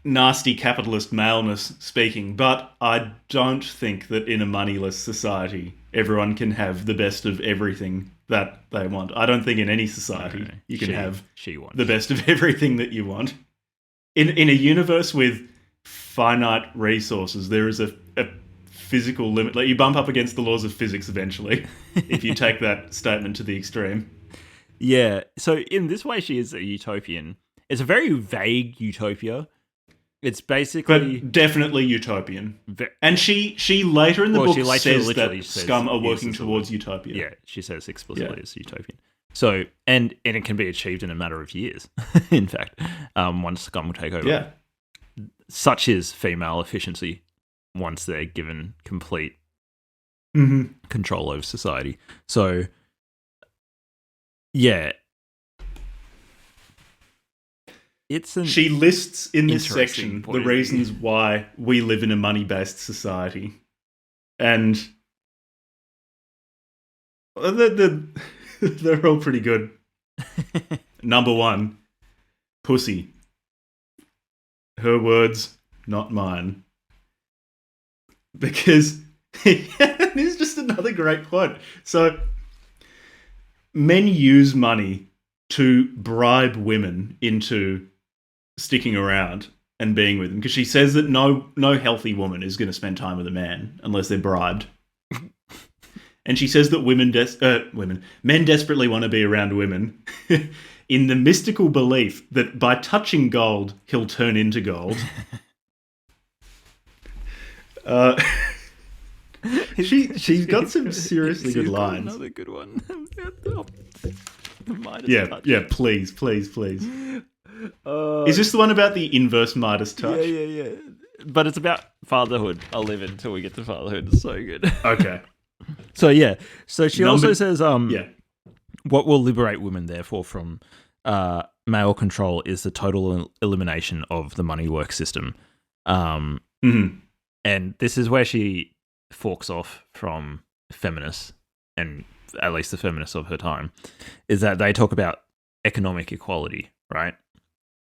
nasty capitalist maleness speaking, but I don't think that in a moneyless society, everyone can have the best of everything that they want. I don't think in any society you can have the best of everything that you want. In a universe with finite resources, there is a physical limit. Like, you bump up against the laws of physics eventually if you take that statement to the extreme. Yeah, so in this way she is a utopian. It's a very vague utopia. It's basically... But definitely utopian. And she later in the book says that SCUM are working towards utopia. Yeah, she says explicitly it's utopian. So, and it can be achieved in a matter of years, in fact, once SCUM will take over. Yeah. Such is female efficiency once they're given complete control over society. So... yeah. She lists in this section the reasons why we live in a money-based society. And they're all pretty good. Number 1, pussy. Her words, not mine. Because this is just another great quote. So... men use money to bribe women into sticking around and being with them. Because she says that no healthy woman is going to spend time with a man unless they're bribed. And she says that men desperately want to be around women in the mystical belief that by touching gold, he'll turn into gold. She's got some seriously good lines. Another good one. Yeah, please. Is this the one about the inverse Midas touch? Yeah. But it's about fatherhood. I'll leave it until we get to fatherhood. It's so good. Okay. So yeah. So she also says, what will liberate women, therefore, from male control is the total elimination of the money work system. And this is where she forks off from feminists, and at least the feminists of her time, is that they talk about economic equality, right?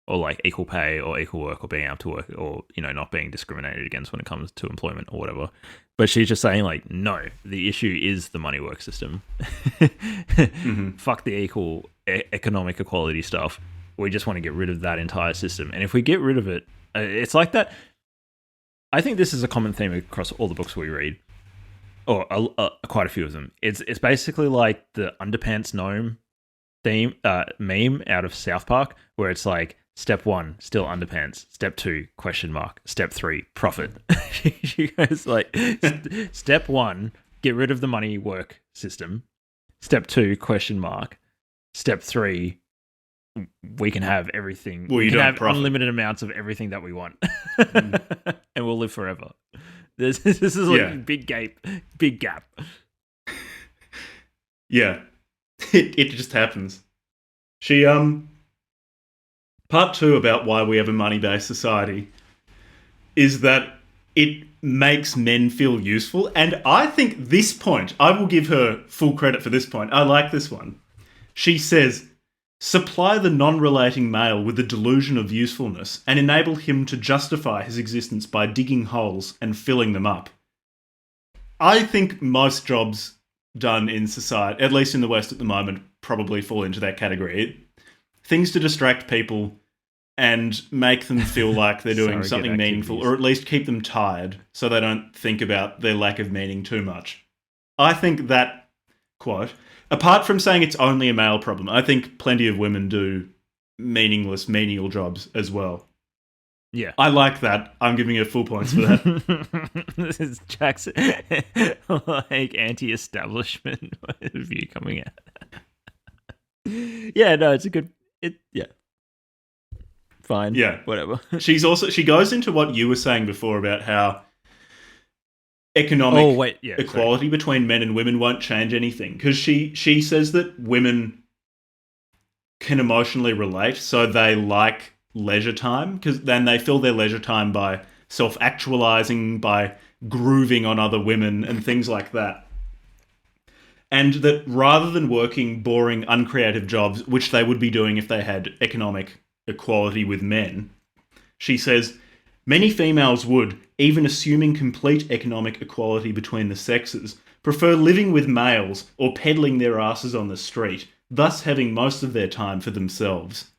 Or like equal pay or equal work or being able to work or, not being discriminated against when it comes to employment or whatever. But she's just saying like, no, the issue is the money work system. Fuck the equal economic equality stuff. We just want to get rid of that entire system. And if we get rid of it, it's like that. I think this is a common theme across all the books we read, or quite a few of them. It's basically like the underpants gnome theme meme out of South Park, where it's like, step 1, still underpants. Step 2, question mark. Step 3, profit. She goes like, step 1, get rid of the money work system. Step 2, question mark. Step 3, we can have everything. Well, we can have profit. Unlimited amounts of everything that we want. And we'll live forever. This is like a big gap. Yeah. It just happens. She, part 2 about why we have a money-based society is that it makes men feel useful. And I think this point, I will give her full credit for this point. I like this one. She says, supply the non-relating male with the delusion of usefulness and enable him to justify his existence by digging holes and filling them up. I think most jobs done in society, at least in the West at the moment, probably fall into that category. Things to distract people and make them feel like they're doing something meaningful, or at least keep them tired so they don't think about their lack of meaning too much. I think that quote, apart from saying it's only a male problem, I think plenty of women do meaningless, menial jobs as well. Yeah. I like that. I'm giving her full points for that. This is Jack's like anti-establishment view coming out. Yeah, no, it's a good... Fine. Yeah. Whatever. She goes into what you were saying before about how economic equality between men and women won't change anything. Because she says that women can emotionally relate, so they like leisure time, because then they fill their leisure time by self-actualizing, by grooving on other women and things like that. And that rather than working boring, uncreative jobs, which they would be doing if they had economic equality with men, she says, many females would, even assuming complete economic equality between the sexes, prefer living with males or peddling their asses on the street, thus having most of their time for themselves.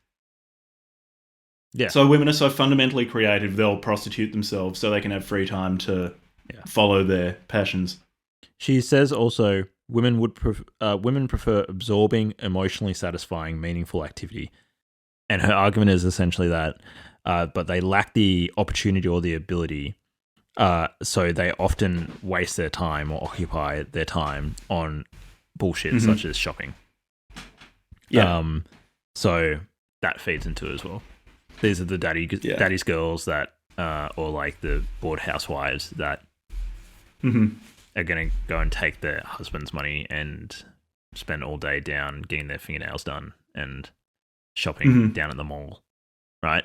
Yeah. So women are so fundamentally creative, they'll prostitute themselves so they can have free time to follow their passions. She says also, women prefer absorbing, emotionally satisfying, meaningful activity. And her argument is essentially that, but they lack the opportunity or the ability, so they often waste their time or occupy their time on bullshit such as shopping. Yeah. So that feeds into it as well. These are the daddy's girls that, or like the bored housewives that are going to go and take their husband's money and spend all day down getting their fingernails done and shopping down at the mall, right?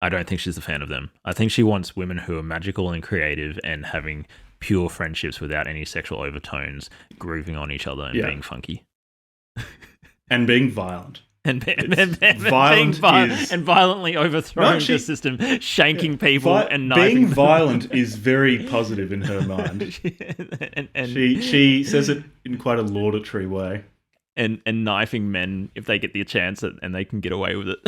I don't think she's a fan of them. I think she wants women who are magical and creative and having pure friendships without any sexual overtones, grooving on each other and being funky. And being violent. And violently overthrowing the system, shanking people and knifing being them. violent is very positive in her mind. and she says it in quite a laudatory way. And knifing men if they get the chance and they can get away with it.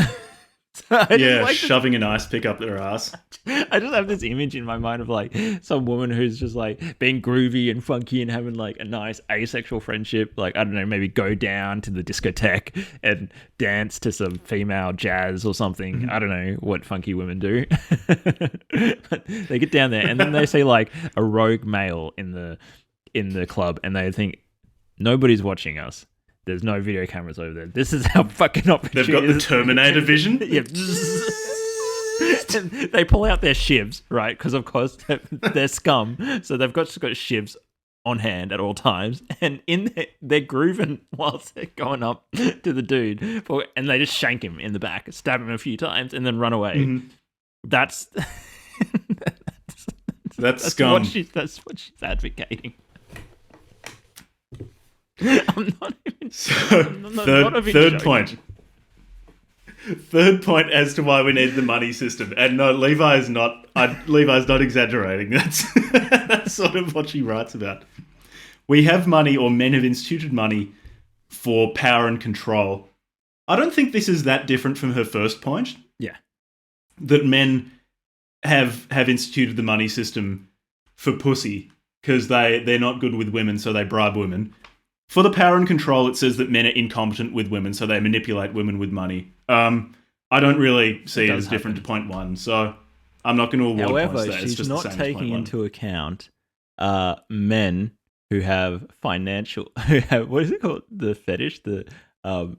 Shoving an ice pick up their ass. I just have this image in my mind of like some woman who's just like being groovy and funky and having like a nice asexual friendship. Like, I don't know, maybe go down to the discotheque and dance to some female jazz or something. I don't know what funky women do. But they get down there and then they see like a rogue male in the club and they think nobody's watching us. There's no video cameras over there. This is our fucking opportunity. They've got the Terminator vision. Yeah. And they pull out their shivs, right? Because, of course, they're scum. So they've got shivs on hand at all times. And they're grooving whilst they're going up to the dude. And they just shank him in the back, stab him a few times, and then run away. That's scum. That's what she's advocating. I'm not even. So I'm not even third joking. point. Third point as to why we need the money system. And no, Levi's not exaggerating. That's sort of what she writes about. We have money, or men have instituted money for power and control. I don't think this is that different from her first point. Yeah. That men have instituted the money system for pussy because they're not good with women, so they bribe women. For the power and control, it says that men are incompetent with women, so they manipulate women with money. I don't really see it as different to point one, so I'm not going to award points However, there. It's she's just not the same taking as point into account men who have what is it called? The fetish, the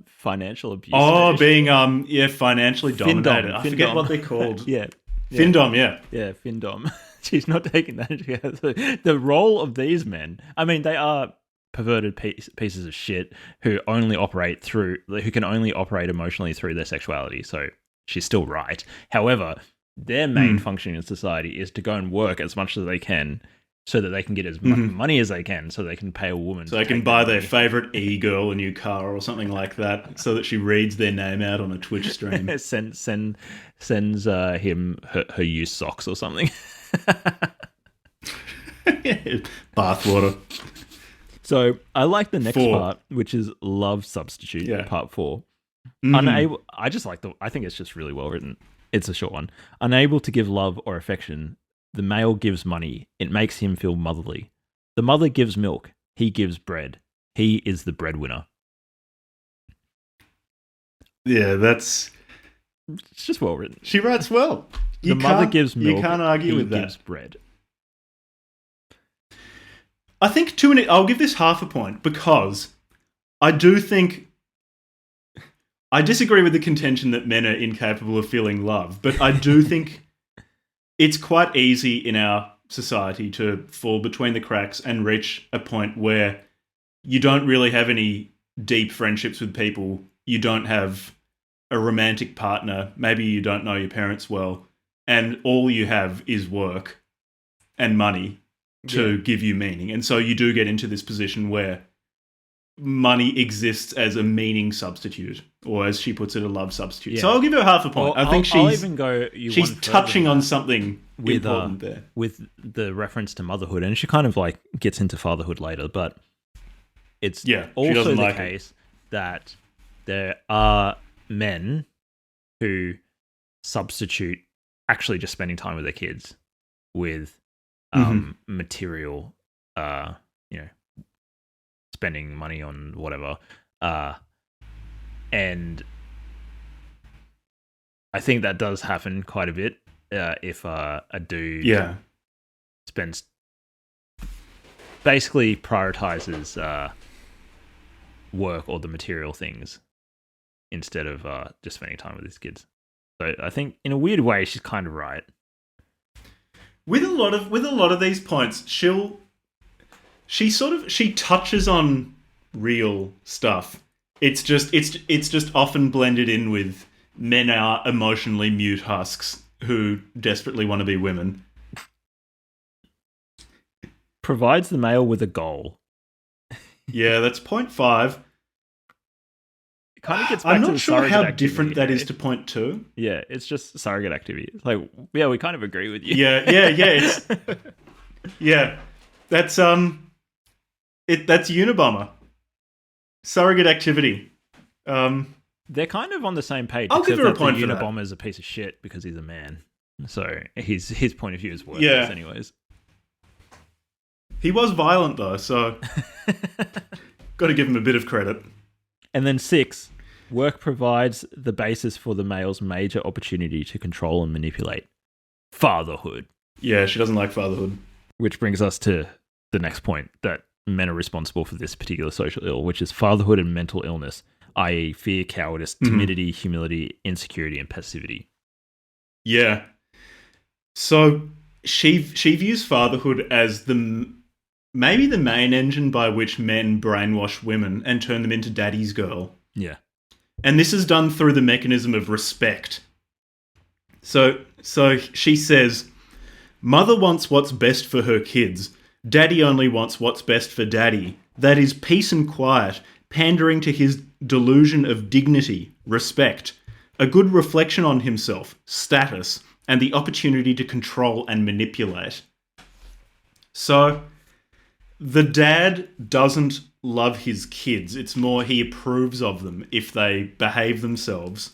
financial abuse. Oh, fetish. being financially dominated. I forget Findom. what they're called. Yeah. Findom, yeah. Yeah, Findom. She's not taking that into account. The role of these men, I mean, they are perverted pieces of shit who can only operate emotionally through their sexuality. So she's still right. However, their main function in society is to go and work as much as they can so that they can get as much money as they can so they can pay a woman. So they can buy their favourite e-girl a new car or something like that so that she reads their name out on a Twitch stream. sends him her used socks or something. Bathwater. So I like the next part, which is love substitute, part 4. Unable. I think it's just really well written. It's a short one. Unable to give love or affection, the male gives money. It makes him feel motherly. The mother gives milk. He gives bread. He is the breadwinner. Yeah, it's just well written. She writes well. The mother gives milk. You can't argue with that. He gives bread. I think I'll give this half a point because I do think I disagree with the contention that men are incapable of feeling love, but I do think it's quite easy in our society to fall between the cracks and reach a point where you don't really have any deep friendships with people. You don't have a romantic partner. Maybe you don't know your parents well, and all you have is work and money to give you meaning. And so you do get into this position where money exists as a meaning substitute, or as she puts it, a love substitute. Yeah. So I'll give her half a point. I think she's touching on something important there. With the reference to motherhood, and she kind of like gets into fatherhood later, but it's also the case that there are men who substitute actually just spending time with their kids with material, spending money on whatever. And I think that does happen quite a bit if a dude basically prioritizes work or the material things instead of just spending time with his kids. So I think in a weird way she's kind of right. With a lot of these points, she touches on real stuff. It's just often blended in with men are emotionally mute husks who desperately want to be women. Provides the male with a goal. Yeah, that's point 5. It kind of gets back I'm to not the sure how activity, different that is to point 2. Yeah, it's just surrogate activity. It's like, yeah, we kind of agree with you. Yeah. That's that's Unabomber. Surrogate activity. They're kind of on the same page. I'll give her a point for that. Unabomber's a piece of shit because he's a man. So his point of view is worthless anyways. He was violent though, so got to give him a bit of credit. And then 6, work provides the basis for the male's major opportunity to control and manipulate. Fatherhood. Yeah, she doesn't like fatherhood. Which brings us to the next point, that men are responsible for this particular social ill, which is fatherhood and mental illness, i.e. fear, cowardice, timidity, humility, insecurity, and passivity. Yeah. So she views fatherhood as maybe the main engine by which men brainwash women and turn them into daddy's girl. Yeah. And this is done through the mechanism of respect. So she says, mother wants what's best for her kids, Daddy only wants what's best for Daddy. That is peace and quiet, pandering to his delusion of dignity, respect, a good reflection on himself, status, and the opportunity to control and manipulate. So, the dad doesn't love his kids. It's more he approves of them if they behave themselves.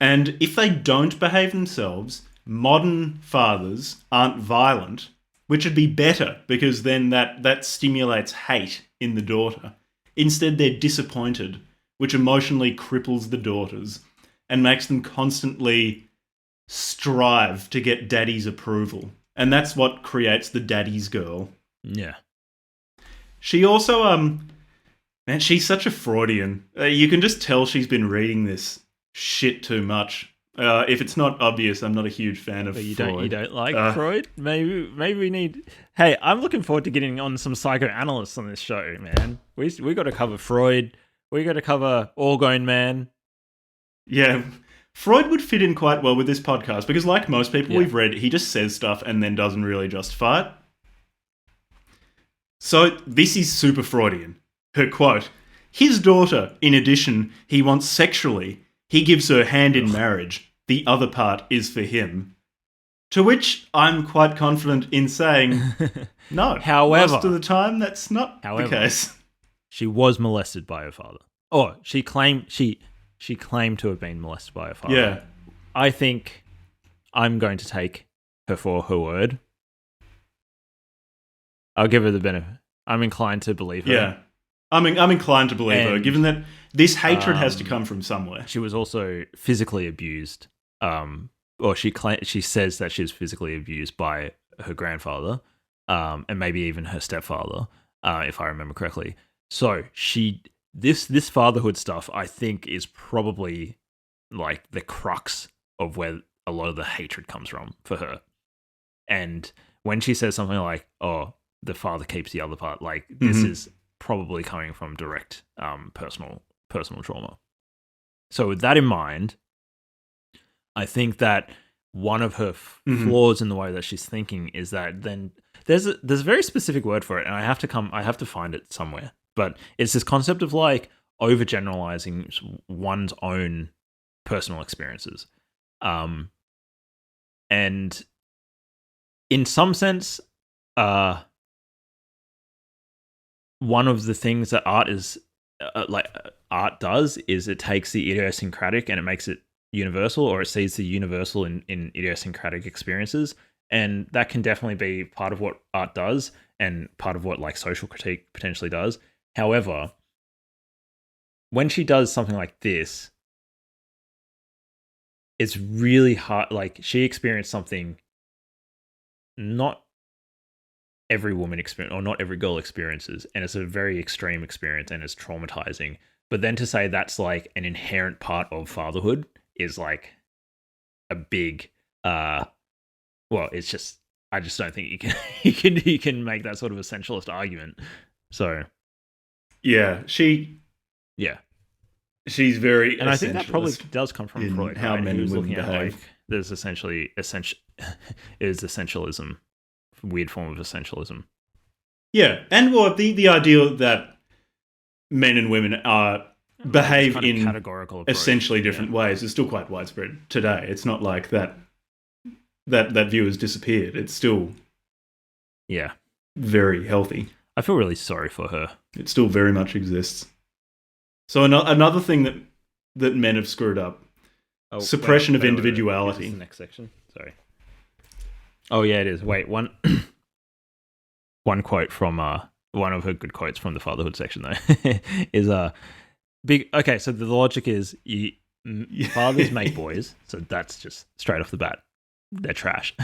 And if they don't behave themselves, modern fathers aren't violent, which would be better because then that stimulates hate in the daughter. Instead, they're disappointed, which emotionally cripples the daughters and makes them constantly strive to get daddy's approval. And that's what creates the daddy's girl. Yeah. She also, man, she's such a Freudian. You can just tell she's been reading this shit too much. If it's not obvious, I'm not a huge fan of Freud. You don't like Freud? Maybe we need... Hey, I'm looking forward to getting on some psychoanalysts on this show, man. We got to cover Freud. We got to cover Orgone Man. Yeah, Freud would fit in quite well with this podcast because, like most people we've read, he just says stuff and then doesn't really justify it. So this is super Freudian. Her quote, his daughter, in addition, he wants sexually. He gives her hand in marriage. The other part is for him. To which I'm quite confident in saying, no. However, most of the time, that's not the case. She was molested by her father. Or she claimed to have been molested by her father. Yeah. I think I'm going to take her for her word. I'll give her the benefit. I'm inclined to believe her. Yeah. I'm inclined to believe her, given that this hatred has to come from somewhere. She was also physically abused. Or she says that she was physically abused by her grandfather, and maybe even her stepfather, if I remember correctly. So this fatherhood stuff, I think, is probably like the crux of where a lot of the hatred comes from for her. And when she says something like, "Oh, the father keeps the other part," like this is probably coming from direct personal trauma. So with that in mind, I think that one of her flaws in the way that she's thinking is that then there's a very specific word for it, and I have to find it somewhere. But it's this concept of like overgeneralizing one's own personal experiences, and in some sense, one of the things that art does is it takes the idiosyncratic and it makes it universal, or it sees the universal in idiosyncratic experiences, and that can definitely be part of what art does and part of what like social critique potentially does. However, when she does something like this, it's really hard. Like, she experienced something not every woman experience, or not every girl experiences, and it's a very extreme experience and it's traumatizing. But then to say that's like an inherent part of fatherhood is like a big it's just, I just don't think you can make that sort of essentialist argument. So she's very, and I think that probably does come from Freud, how men and women looking at behave. like there's essentially essentialism, weird form of essentialism. Yeah, and the idea that men and women behave in categorical approach, essentially different ways is still quite widespread today. It's not like that view has disappeared. It's still very healthy. I feel really sorry for her. It still very much exists. So another thing that men have screwed up, suppression of individuality. Is this the next section? Sorry. Oh yeah, it is. Wait, one quote from one of her good quotes from the fatherhood section though is big. Okay, so the logic is fathers make boys, so that's just straight off the bat, they're trash.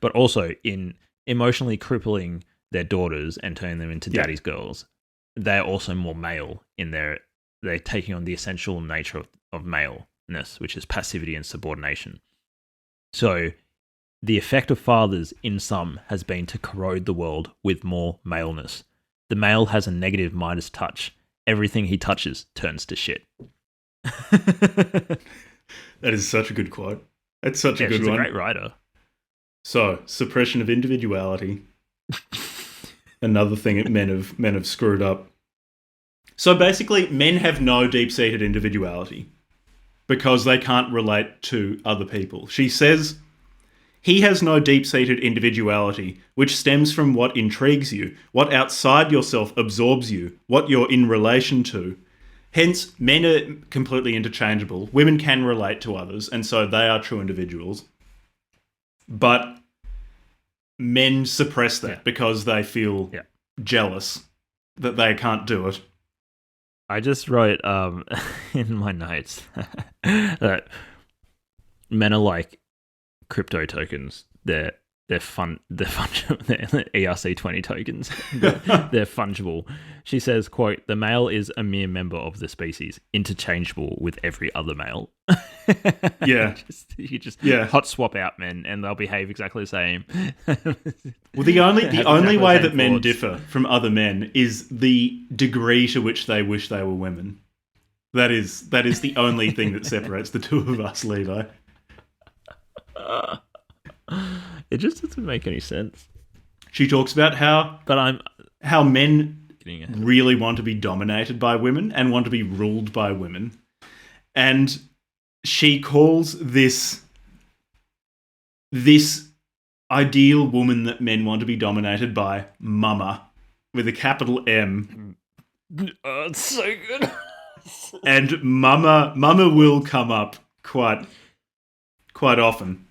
But also in emotionally crippling their daughters and turning them into daddy's girls, they're also more male in they're taking on the essential nature of maleness, which is passivity and subordination. So the effect of fathers in some has been to corrode the world with more maleness. The male has a negative Midas touch. Everything he touches turns to shit. That is such a good quote. That's such a good one. She's a great writer. So, suppression of individuality. another thing that men have screwed up. So basically, men have no deep-seated individuality because they can't relate to other people. She says, he has no deep-seated individuality, which stems from what intrigues you, what outside yourself absorbs you, what you're in relation to. Hence, men are completely interchangeable. Women can relate to others, and so they are true individuals. But men suppress that because they feel jealous that they can't do it. I just wrote in my notes that men are like crypto tokens. They're fun. They're ERC20 tokens. They're fungible. She says, "quote: The male is a mere member of the species, interchangeable with every other male." Yeah, you just hot swap out men, and they'll behave exactly the same. Well, the only way that men differ from other men is the degree to which they wish they were women. That is the only thing that separates the two of us, Levi. It just doesn't make any sense. She talks about how men really want to be dominated by women and want to be ruled by women. And she calls this ideal woman that men want to be dominated by Mama, with a capital M. Oh, it's so good. And Mama will come up quite often.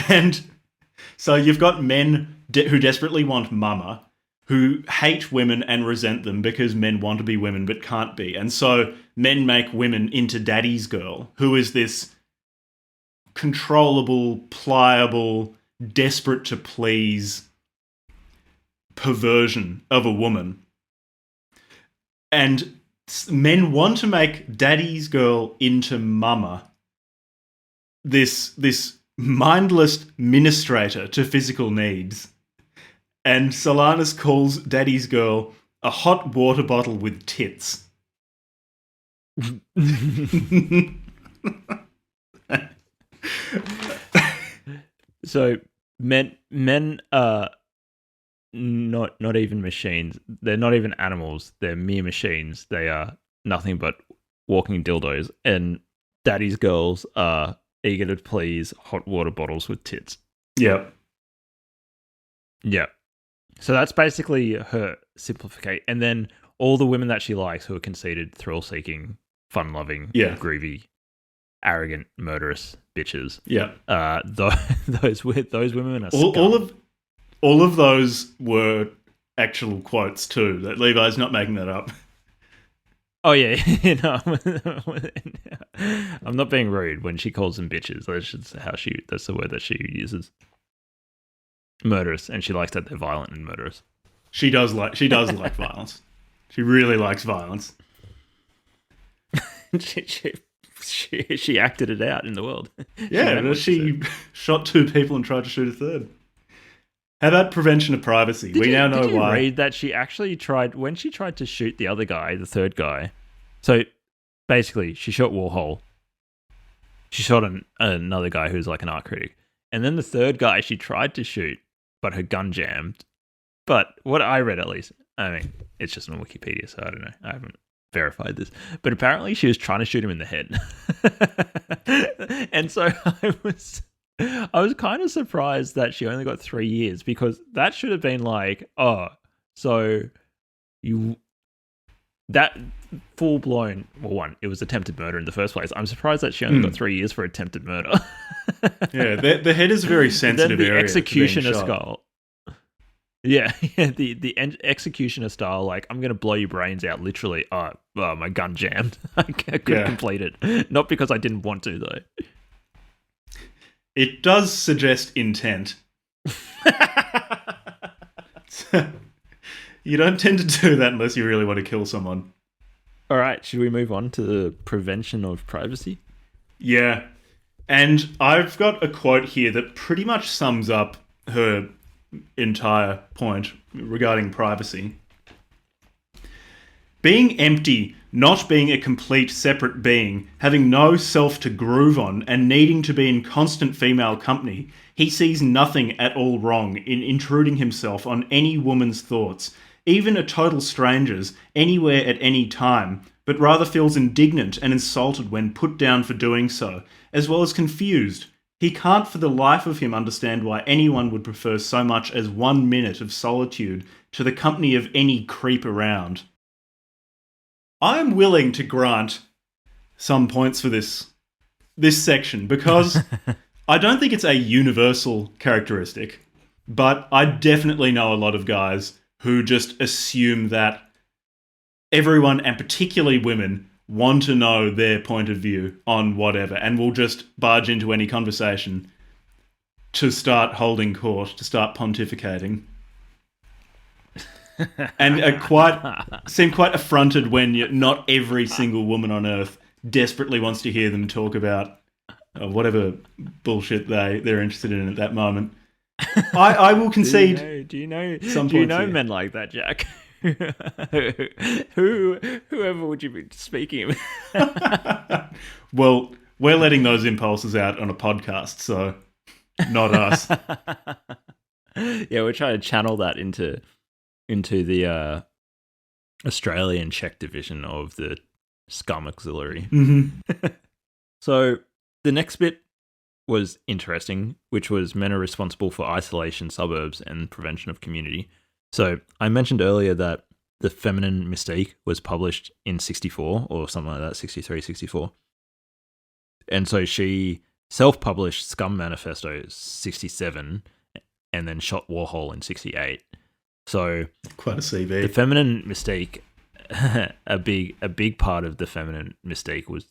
And so you've got men who desperately want Mama, who hate women and resent them because men want to be women but can't be. And so men make women into daddy's girl, who is this controllable, pliable, desperate to please perversion of a woman. And men want to make daddy's girl into Mama, this mindless ministrator to physical needs. And Solanas calls daddy's girl a hot water bottle with tits. So men are not even machines. They're not even animals. They're mere machines. They are nothing but walking dildos. And daddy's girls are eager to please hot water bottles with tits. Yep. Yep. So that's basically her simplification. And then all the women that she likes who are conceited, thrill-seeking, fun-loving, groovy, arrogant, murderous bitches. Yeah. Those women are all of those were actual quotes too. That Levi's not making that up. Oh yeah, I'm not being rude when she calls them bitches. That's the word that she uses. Murderous, and she likes that they're violent and murderous. She does like violence. She really likes violence. she acted it out in the world. Yeah, she shot 2 people and tried to shoot a third. How about prevention of privacy? We now know why. Did you read that she actually tried, when she tried to shoot the other guy, the third guy? So basically, she shot Warhol. She shot another guy who's like an art critic. And then the third guy she tried to shoot, but her gun jammed. But what I read, at least, I mean, it's just on Wikipedia, so I don't know. I haven't verified this. But apparently she was trying to shoot him in the head. And so I was kind of surprised that she only got 3 years, because that should have been like, that full blown, well, one, it was attempted murder in the first place. I'm surprised that she only got 3 years for attempted murder. Yeah, the head is a very sensitive then the area. Executioner style. Yeah, the executioner style, like, I'm going to blow your brains out, literally. Oh, my gun jammed. I couldn't complete it. Not because I didn't want to, though. It does suggest intent. You don't tend to do that unless you really want to kill someone. All right, should we move on to the prevention of privacy? Yeah. And I've got a quote here that pretty much sums up her entire point regarding privacy. Being empty not being a complete separate being, having no self to groove on, and needing to be in constant female company, he sees nothing at all wrong in intruding himself on any woman's thoughts, even a total stranger's, anywhere at any time, but rather feels indignant and insulted when put down for doing so, as well as confused. He can't for the life of him understand why anyone would prefer so much as 1 minute of solitude to the company of any creep around. I am willing to grant some points for this section because I don't think it's a universal characteristic, but I definitely know a lot of guys who just assume that everyone, and particularly women, want to know their point of view on whatever and will just barge into any conversation to start holding court, to start pontificating. And seem quite affronted when not every single woman on earth desperately wants to hear them talk about whatever bullshit they're interested in at that moment. I will concede. Do you know men like that, Jack? Whoever would you be speaking of? Well, we're letting those impulses out on a podcast, so not us. Yeah, we're trying to channel that into the Australian Czech division of the SCUM Auxiliary. Mm-hmm. So the next bit was interesting, which was men are responsible for isolation, suburbs, and prevention of community. So I mentioned earlier that The Feminine Mystique was published in 64 or something like that, 63, 64. And so she self-published SCUM Manifesto 67 and then shot Warhol in 68. So quite a CV. The Feminine Mystique, a big part of The Feminine Mystique was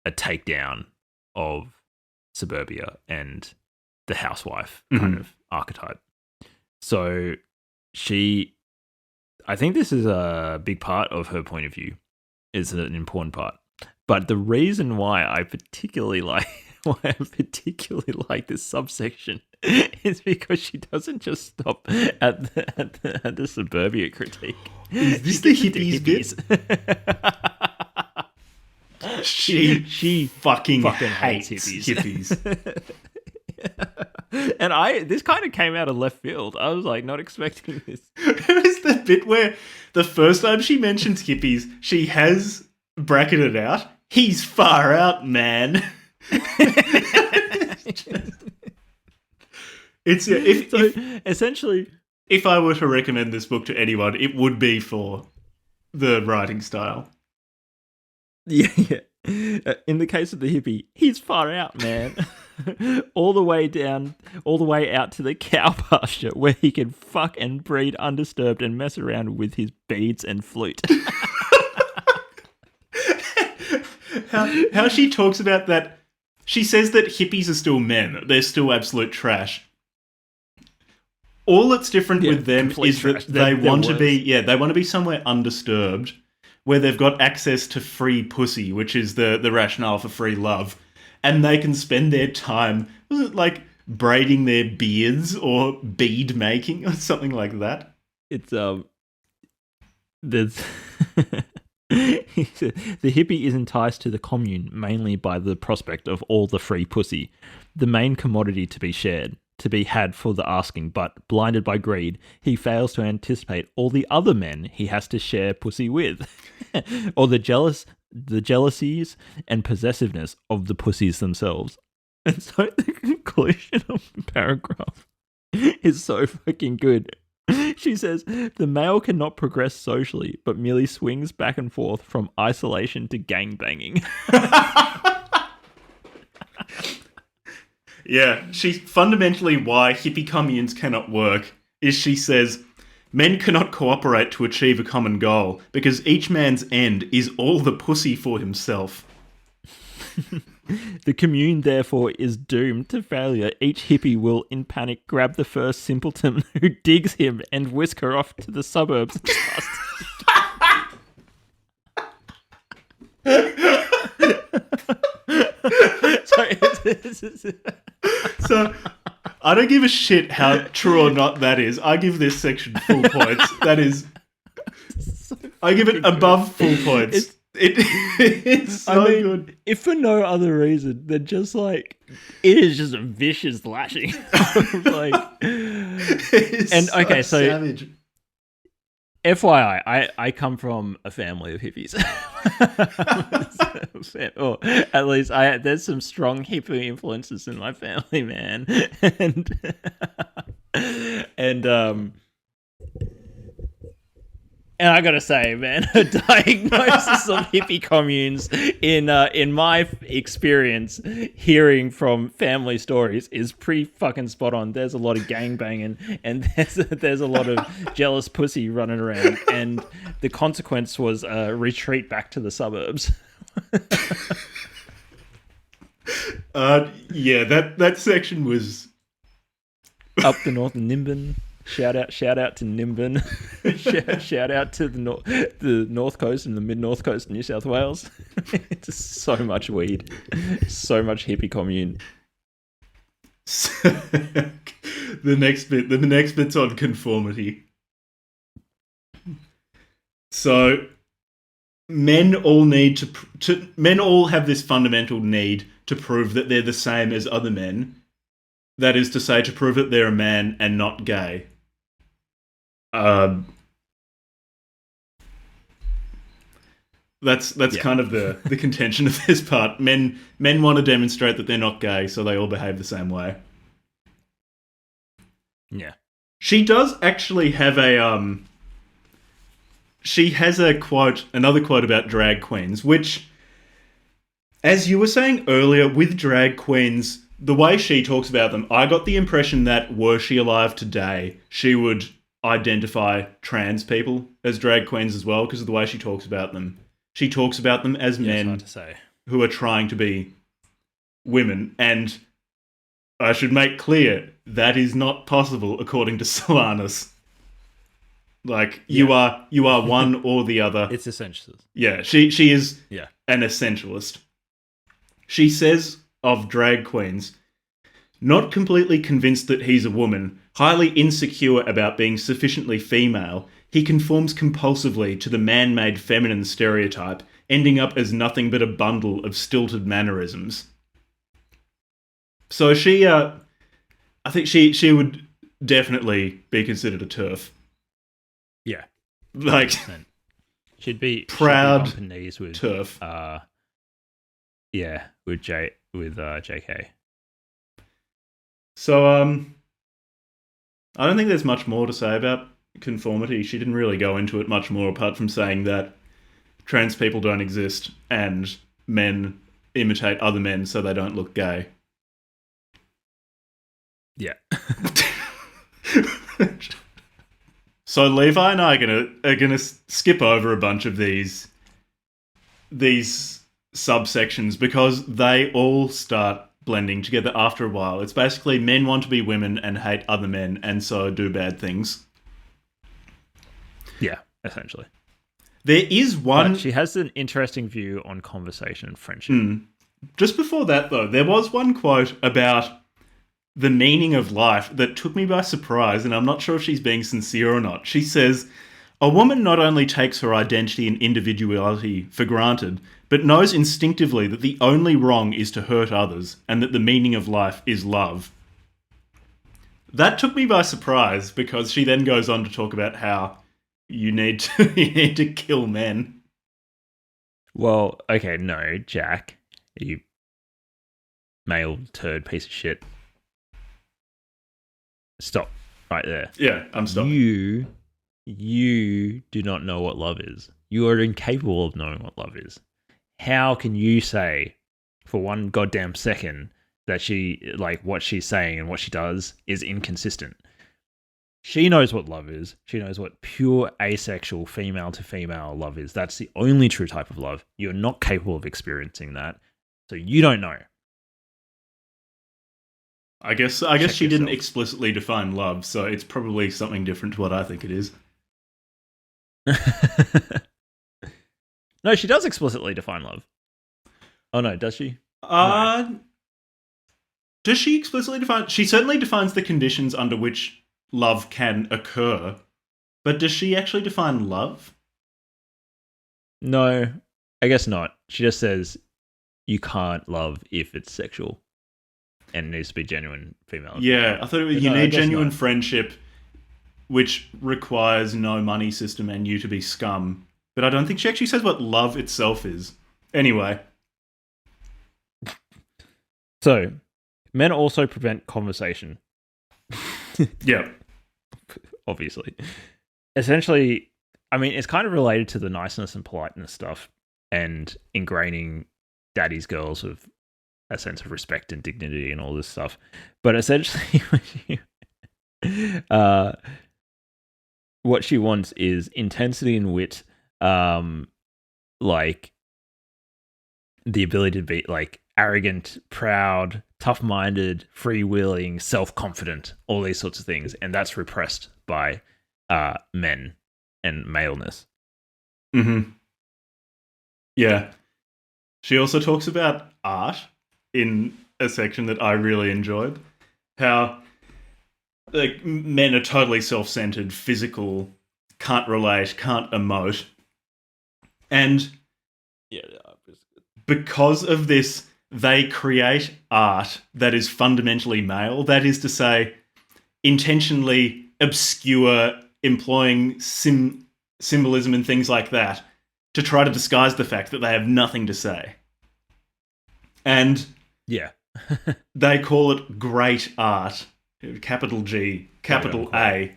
a takedown of suburbia and the housewife kind of archetype. So I think this is a big part of her point of view, is an important part. But the reason why I particularly like this subsection is because she doesn't just stop at the suburbia critique. Is this the hippies bit? She fucking hates hippies. And this kind of came out of left field. I was like not expecting this. It was the bit where the first time she mentions hippies, she has bracketed out, "He's far out, man." Essentially, if I were to recommend this book to anyone, it would be for the writing style. Yeah. In the case of the hippie, he's far out, man. all the way out to the cow pasture where he can fuck and breed undisturbed and mess around with his beads and flute. How she talks about that. She says that hippies are still men. They're still absolute trash. All that's different with them is that they want to be somewhere undisturbed, where they've got access to free pussy, which is the rationale for free love, and they can spend their time, was it like braiding their beards or bead making or something like that? It's there's the hippie is enticed to the commune mainly by the prospect of all the free pussy, the main commodity to be shared, to be had for the asking, but blinded by greed, he fails to anticipate all the other men he has to share pussy with, or the jealousies and possessiveness of the pussies themselves. And so the conclusion of the paragraph is so fucking good. She says, the male cannot progress socially, but merely swings back and forth from isolation to gangbanging. Yeah, she's fundamentally why hippie communes cannot work, is she says, men cannot cooperate to achieve a common goal, because each man's end is all the pussy for himself. The commune, therefore, is doomed to failure. Each hippie will, in panic, grab the first simpleton who digs him and whisk her off to the suburbs. So, I don't give a shit how true or not that is. I give this section full points. That is... I give it above full points. It's so good. If for no other reason than just like it is just a vicious lashing. Like, It's and okay, so savage. FYI, I come from a family of hippies. Or at least there's some strong hippie influences in my family, man. And I gotta say, man, a diagnosis of hippie communes in my experience, hearing from family stories, is pretty fucking spot on. There's a lot of gangbanging, and there's a lot of jealous pussy running around, and the consequence was a retreat back to the suburbs. Yeah, that section was Up the north of Nimbin. Shout out to Nimbin. shout out to the North Coast and the Mid North Coast of New South Wales. It's so much weed, so much hippie commune. the next bit's on conformity. So men all have this fundamental need to prove that they're the same as other men. That is to say, to prove that they're a man and not gay. That's kind of the contention of this part. Men want to demonstrate that they're not gay, so they all behave the same way. Yeah. She does actually have she has another quote about drag queens, which, as you were saying earlier, with drag queens, the way she talks about them, I got the impression that were she alive today, she would identify trans people as drag queens as well, because of the way she talks about them. She talks about them as men who are trying to be women, and I should make clear that is not possible according to Solanas. Like, you are one or the other. It's essentialist. Yeah, she is an essentialist. She says of drag queens, not completely convinced that he's a woman, highly insecure about being sufficiently female, he conforms compulsively to the man-made feminine stereotype, ending up as nothing but a bundle of stilted mannerisms. So she, I think she would definitely be considered a TERF. Yeah. Like, 100%. She'd be proud bumping knees with TERF. with JK. So, I don't think there's much more to say about conformity. She didn't really go into it much more, apart from saying that trans people don't exist and men imitate other men so they don't look gay. Yeah. So Levi and I are gonna skip over a bunch of these subsections because they all start blending together after a while. It's basically men want to be women and hate other men and so do bad things. Yeah, essentially. There is one... But she has an interesting view on conversation and friendship. Just before that, though, there was one quote about the meaning of life that took me by surprise, and I'm not sure if she's being sincere or not. She says, "A woman not only takes her identity and individuality for granted, but knows instinctively that the only wrong is to hurt others, and that the meaning of life is love." That took me by surprise, because she then goes on to talk about how you need to kill men. Well, okay, no, Jack, you male turd piece of shit. Stop right there. Yeah, I'm stopping. You do not know what love is. You are incapable of knowing what love is. How can you say for one goddamn second that she, like, what she's saying and what she does is inconsistent? She knows what love is. She knows what pure asexual female to female love is. That's the only true type of love. You're not capable of experiencing that. So you don't know. I guess she didn't explicitly define love, so it's probably something different to what I think it is. No, she does explicitly define love. Oh no, does she? No. Does she explicitly define... She certainly defines the conditions under which love can occur, but does she actually define love? No. I guess not. She just says you can't love if it's sexual and it needs to be genuine female. Yeah, I thought you No, I need guess genuine not. friendship, which requires no money system and you to be scum. But I don't think she actually says what love itself is. Anyway. So, men also prevent conversation. Yeah. Obviously. Essentially, I mean, it's kind of related to the niceness and politeness stuff and ingraining daddy's girls with a sense of respect and dignity and all this stuff. But essentially, what she wants is intensity and wit, like the ability to be like arrogant, proud, tough-minded, freewheeling, self-confident, all these sorts of things, and that's repressed by men and maleness. Mm-hmm. Yeah. She also talks about art in a section that I really enjoyed. How like men are totally self-centered, physical, can't relate, can't emote. And Yeah. because of this, they create art that is fundamentally male. That is to say, intentionally obscure, employing symbolism and things like that to try to disguise the fact that they have nothing to say. And Yeah. they call it great art, capital G, capital A,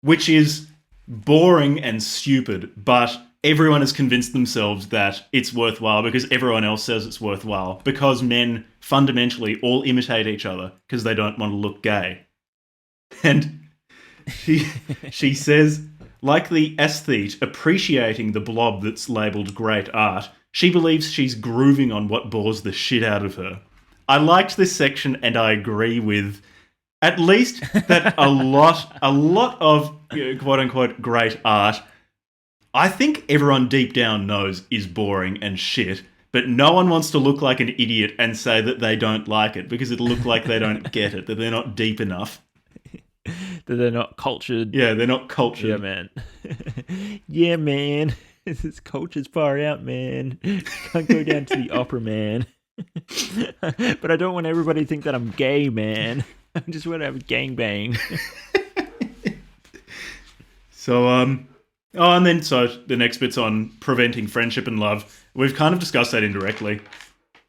which is boring and stupid, but everyone has convinced themselves that it's worthwhile because everyone else says it's worthwhile, because men fundamentally all imitate each other because they don't want to look gay. And she says, like the aesthete appreciating the blob that's labelled great art, she believes she's grooving on what bores the shit out of her. I liked this section and I agree with at least that a lot of quote-unquote great art, I think everyone deep down knows is boring and shit, but no one wants to look like an idiot and say that they don't like it because it'll look like they don't get it, that they're not deep enough. That they're not cultured. Yeah, they're not cultured. Yeah, man. Yeah, man. This culture's far out, man. Can't go down to the opera, man. But I don't want everybody to think that I'm gay, man. I just want to have a gangbang. So, and then so the next bit's on preventing friendship and love. We've kind of discussed that indirectly.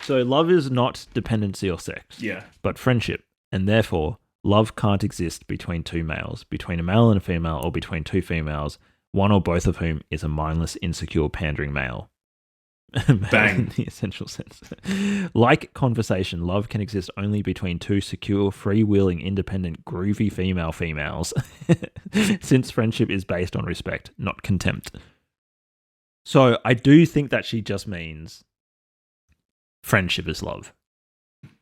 So love is not dependency or sex. Yeah. But friendship. And therefore, love can't exist between two males, between a male and a female, or between two females, one or both of whom is a mindless, insecure, pandering male. Bang. In the essential sense. Like conversation, love can exist only between two secure, freewheeling, independent, groovy females, since friendship is based on respect, not contempt. So I do think that she just means friendship is love.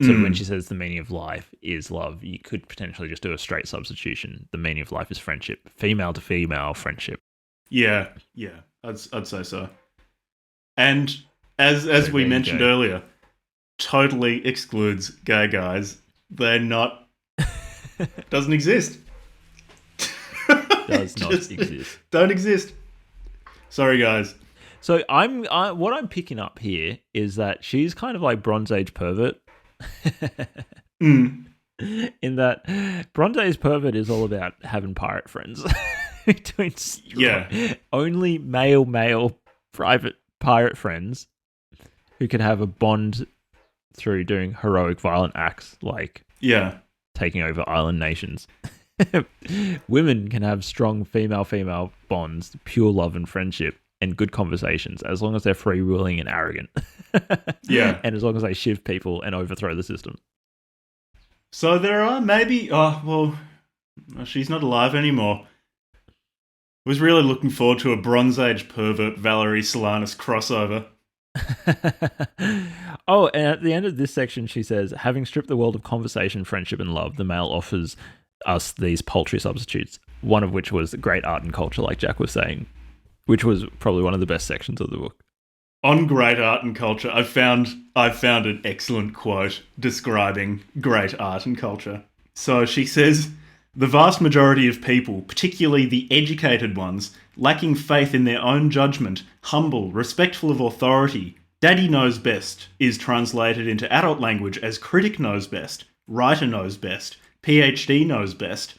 So when she says the meaning of life is love, you could potentially just do a straight substitution. The meaning of life is friendship. Female to female friendship. Yeah, I'd say so. And as we mentioned earlier, totally excludes gay guys. They're not... doesn't exist. Does not exist. Don't exist. Sorry, guys. So what I'm picking up here is that she's kind of like Bronze Age pervert. In that Bronze Age pervert is all about having pirate friends. Between only male private pirate friends who can have a bond through doing heroic violent acts like taking over island nations. Women can have strong female bonds, pure love and friendship, and good conversations as long as they're freewheeling and arrogant. And as long as they shiv people and overthrow the system. So there are maybe... she's not alive anymore. Was really looking forward to a Bronze Age pervert Valerie Solanas crossover. Oh, and at the end of this section, she says, having stripped the world of conversation, friendship, and love, the male offers us these paltry substitutes, one of which was great art and culture, like Jack was saying, which was probably one of the best sections of the book. On great art and culture, I've found an excellent quote describing great art and culture. So she says, The vast majority of people, particularly the educated ones, lacking faith in their own judgment, humble, respectful of authority. Daddy knows best is translated into adult language as critic knows best, writer knows best, PhD knows best,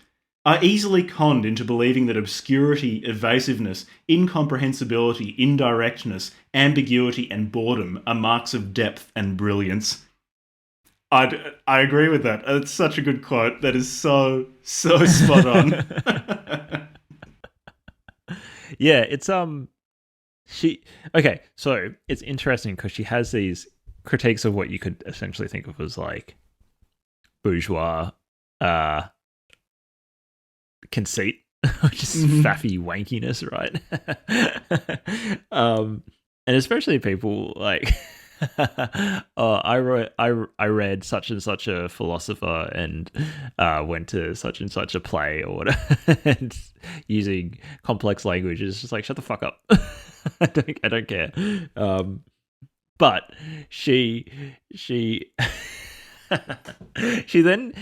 are easily conned into believing that obscurity, evasiveness, incomprehensibility, indirectness, ambiguity, and boredom are marks of depth and brilliance. I agree with that. It's such a good quote. That is so spot on. Yeah, it's so it's interesting because she has these critiques of what you could essentially think of as like bourgeois conceit, which is faffy wankiness, right? And especially people like I read such and such a philosopher and went to such and such a play or whatever, and using complex language is just like, shut the fuck up. I don't care. But she she then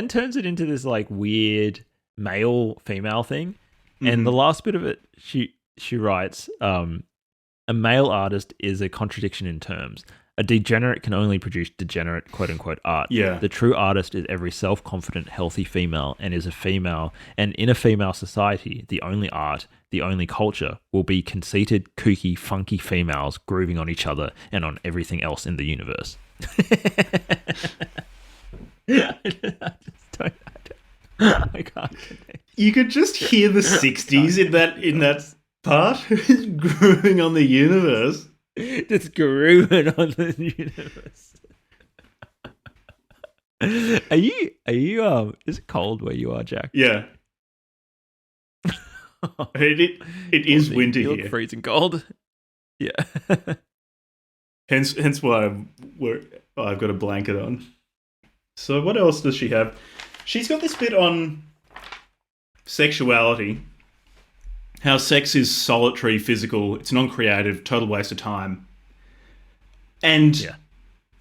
turns it into this like weird male female thing, and the last bit of it she writes, a male artist is a contradiction in terms. A degenerate can only produce degenerate quote-unquote art. Yeah. The true artist is every self-confident, healthy female and is a female. And in a female society, the only art, the only culture will be conceited, kooky, funky females grooving on each other and on everything else in the universe. I can't connect. You could just hear the 60s in that part. Grooving on the universe. Just grooving on the universe. Are you is it cold where you are, Jack? Yeah. It is winter you look here. Freezing cold. Yeah. Hence why I've got a blanket on. So what else does she have? She's got this bit on sexuality. How sex is solitary, physical, it's non-creative, total waste of time. And yeah.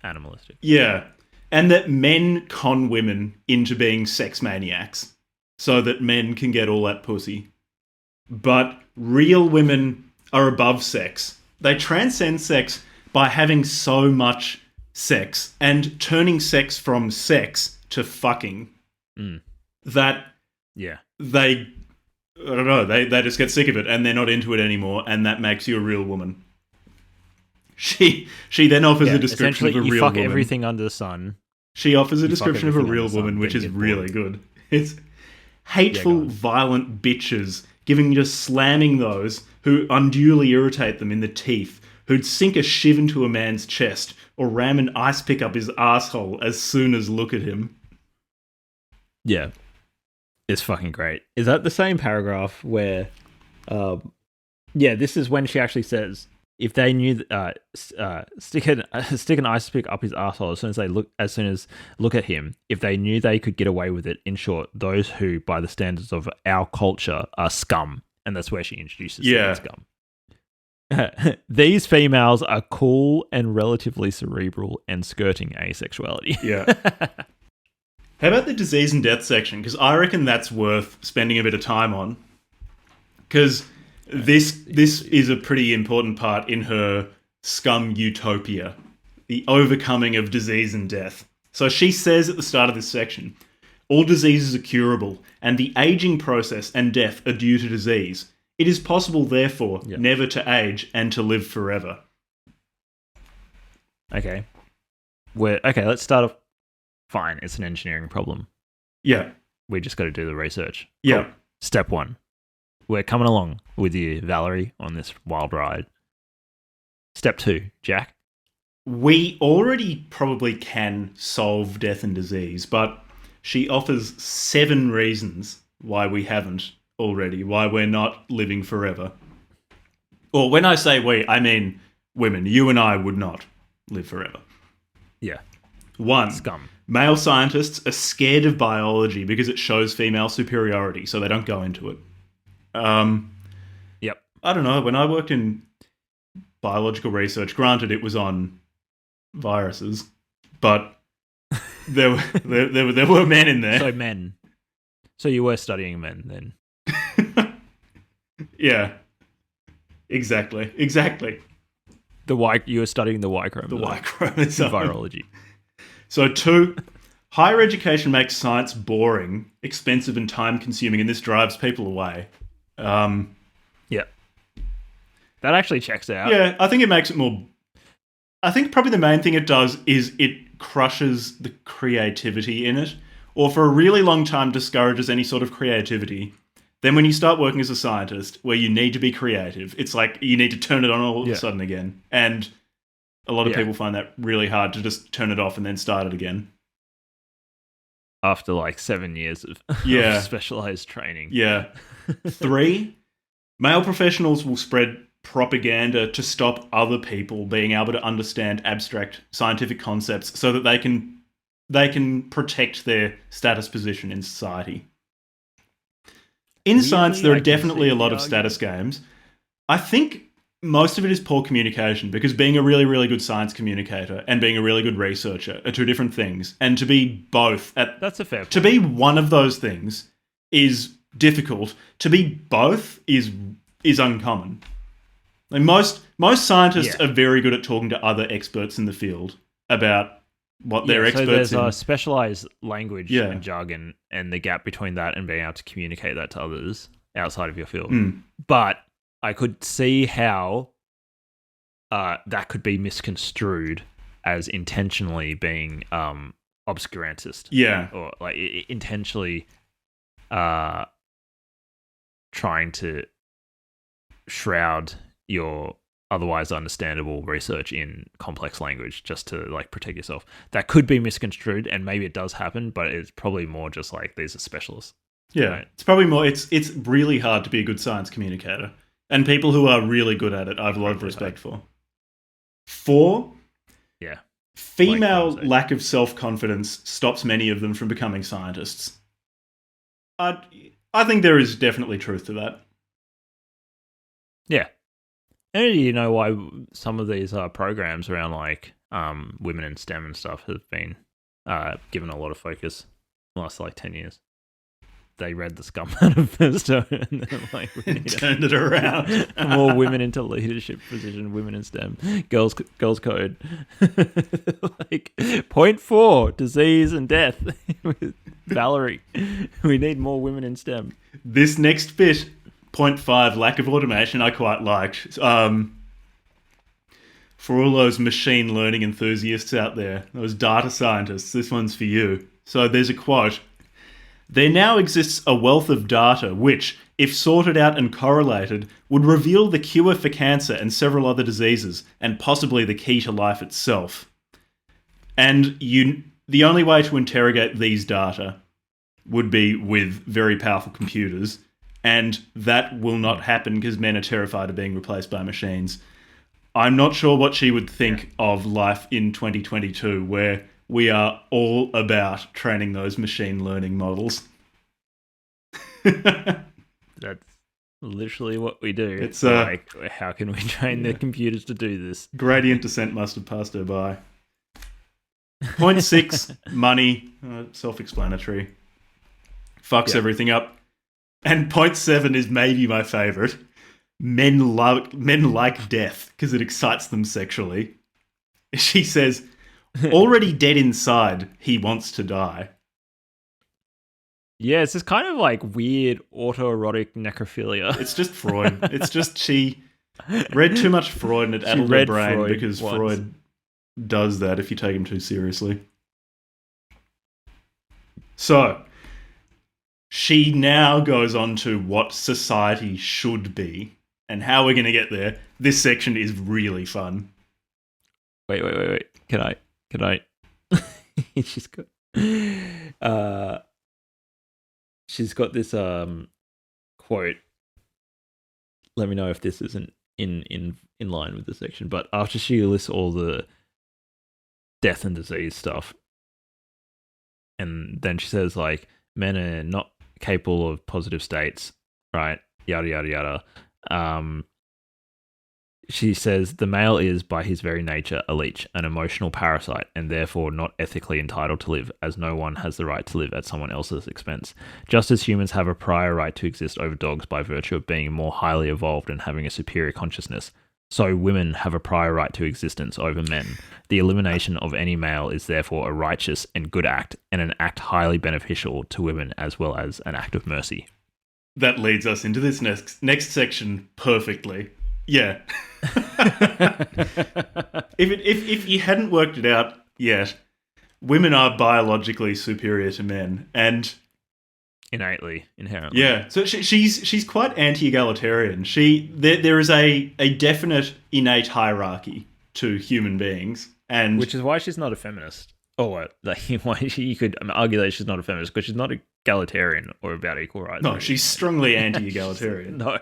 Animalistic. Yeah. And that men con women into being sex maniacs so that men can get all that pussy. But real women are above sex. They transcend sex by having so much sex and turning sex from sex to fucking. That yeah. They just get sick of it and they're not into it anymore, and that makes you a real woman. She then offers a description of a real woman. You fuck everything under the sun. She offers a description of a real woman, which is really good. It's hateful, violent bitches, just slamming those who unduly irritate them in the teeth, who'd sink a shiv into a man's chest or ram an ice pick up his asshole as soon as look at him. Yeah. It's fucking great. Is that the same paragraph where this is when she actually says, if they knew stick an ice pick up his asshole as soon as look at him, if they knew they could get away with it, in short, those who by the standards of our culture are scum. And that's where she introduces scum. These females are cool and relatively cerebral and skirting asexuality. Yeah. How about the disease and death section? Because I reckon that's worth spending a bit of time on. Because this is a pretty important part in her SCUM utopia, the overcoming of disease and death. So she says at the start of this section, all diseases are curable, and the aging process and death are due to disease. It is possible, therefore, never to age and to live forever. Okay. Let's start off. Fine, it's an engineering problem. Yeah. We just got to do the research. Yeah. Cool. Step 1. We're coming along with you, Valerie, on this wild ride. Step 2, Jack. We already probably can solve death and disease, but she offers 7 reasons why we haven't already, why we're not living forever. Or when I say we, I mean women. You and I would not live forever. Yeah. 1. Scum. Male scientists are scared of biology because it shows female superiority, so they don't go into it. Yep. I don't know. When I worked in biological research, granted it was on viruses, but there were men in there. So men. So you were studying men then? Yeah. Exactly. You were studying the Y chromosome. The Y chromosome. In virology. So 2, higher education makes science boring, expensive, and time-consuming, and this drives people away. Yeah. That actually checks out. Yeah, I think it makes it more... I think probably the main thing it does is it crushes the creativity in it, or for a really long time discourages any sort of creativity. Then when you start working as a scientist, where you need to be creative, it's like you need to turn it on all of a sudden again. And a lot of people find that really hard to just turn it off and then start it again. After like 7 years of specialized training. Yeah. 3, male professionals will spread propaganda to stop other people being able to understand abstract scientific concepts so that they can protect their status position in society. In science, there are definitely a lot of status games. I think most of it is poor communication, because being a really, really good science communicator and being a really good researcher are two different things. And to be both that's a fair point. To be one of those things is difficult. To be both is uncommon. Like most scientists are very good at talking to other experts in the field about what they're experts in. So there's a specialized language and jargon, and the gap between that and being able to communicate that to others outside of your field. But I could see how that could be misconstrued as intentionally being obscurantist. Yeah. Or like intentionally trying to shroud your otherwise understandable research in complex language just to like protect yourself. That could be misconstrued, and maybe it does happen, but it's probably more just like these are specialists. Yeah. Right? It's probably more it's really hard to be a good science communicator. And people who are really good at it, I have a lot of respect for. 4, female lack of self-confidence stops many of them from becoming scientists. I think there is definitely truth to that. Yeah. And you know why some of these programs around like women in STEM and stuff have been given a lot of focus in the last like 10 years. They read the SCUM Manifesto and then like we need turned it around. More women into leadership position, women in STEM, girls code. Like point 4, disease and death with Valerie. We need more women in STEM. This next bit, point 5, lack of automation, I quite liked. For all those machine learning enthusiasts out there, those data scientists, this one's for you. So there's a quote. There now exists a wealth of data which, if sorted out and correlated, would reveal the cure for cancer and several other diseases, and possibly the key to life itself. And the only way to interrogate these data would be with very powerful computers, and that will not happen because men are terrified of being replaced by machines. I'm not sure what she would think of life in 2022, where we are all about training those machine learning models. That's literally what we do. It's like, how can we train the computers to do this? Gradient descent must have passed her by. Point 6, money. Self-explanatory. Fucks everything up. And point 7 is maybe my favourite. Men like death because it excites them sexually. She says, already dead inside, he wants to die. Yeah, it's this kind of like weird autoerotic necrophilia. It's just Freud. It's just she read too much Freud and it addled her brain because Freud does that if you take him too seriously. So, she now goes on to what society should be and how we're going to get there. This section is really fun. Wait. Can I? She's got this quote. Let me know if this isn't in line with the section. But after she lists all the death and disease stuff, and then she says like men are not capable of positive states, right? Yada yada yada. She says the male is, by his very nature, a leech, an emotional parasite, and therefore not ethically entitled to live, as no one has the right to live at someone else's expense. Just as humans have a prior right to exist over dogs by virtue of being more highly evolved and having a superior consciousness, so women have a prior right to existence over men. The elimination of any male is therefore a righteous and good act, and an act highly beneficial to women as well as an act of mercy. That leads us into this next section perfectly. Yeah. if you hadn't worked it out yet, women are biologically superior to men, and innately, inherently. Yeah. So she's quite anti-egalitarian. There is a definite innate hierarchy to human beings, and which is why she's not a feminist. Why you could argue that she's not a feminist because she's not egalitarian or about equal rights. No, she's strongly anti-egalitarian. No,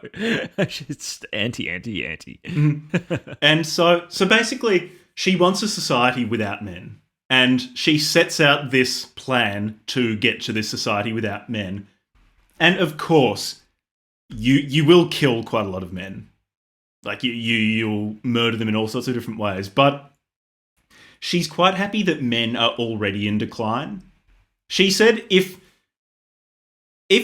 she's anti. And so basically, she wants a society without men, and she sets out this plan to get to this society without men. And of course, you will kill quite a lot of men, like you'll murder them in all sorts of different ways, but she's quite happy that men are already in decline. She said if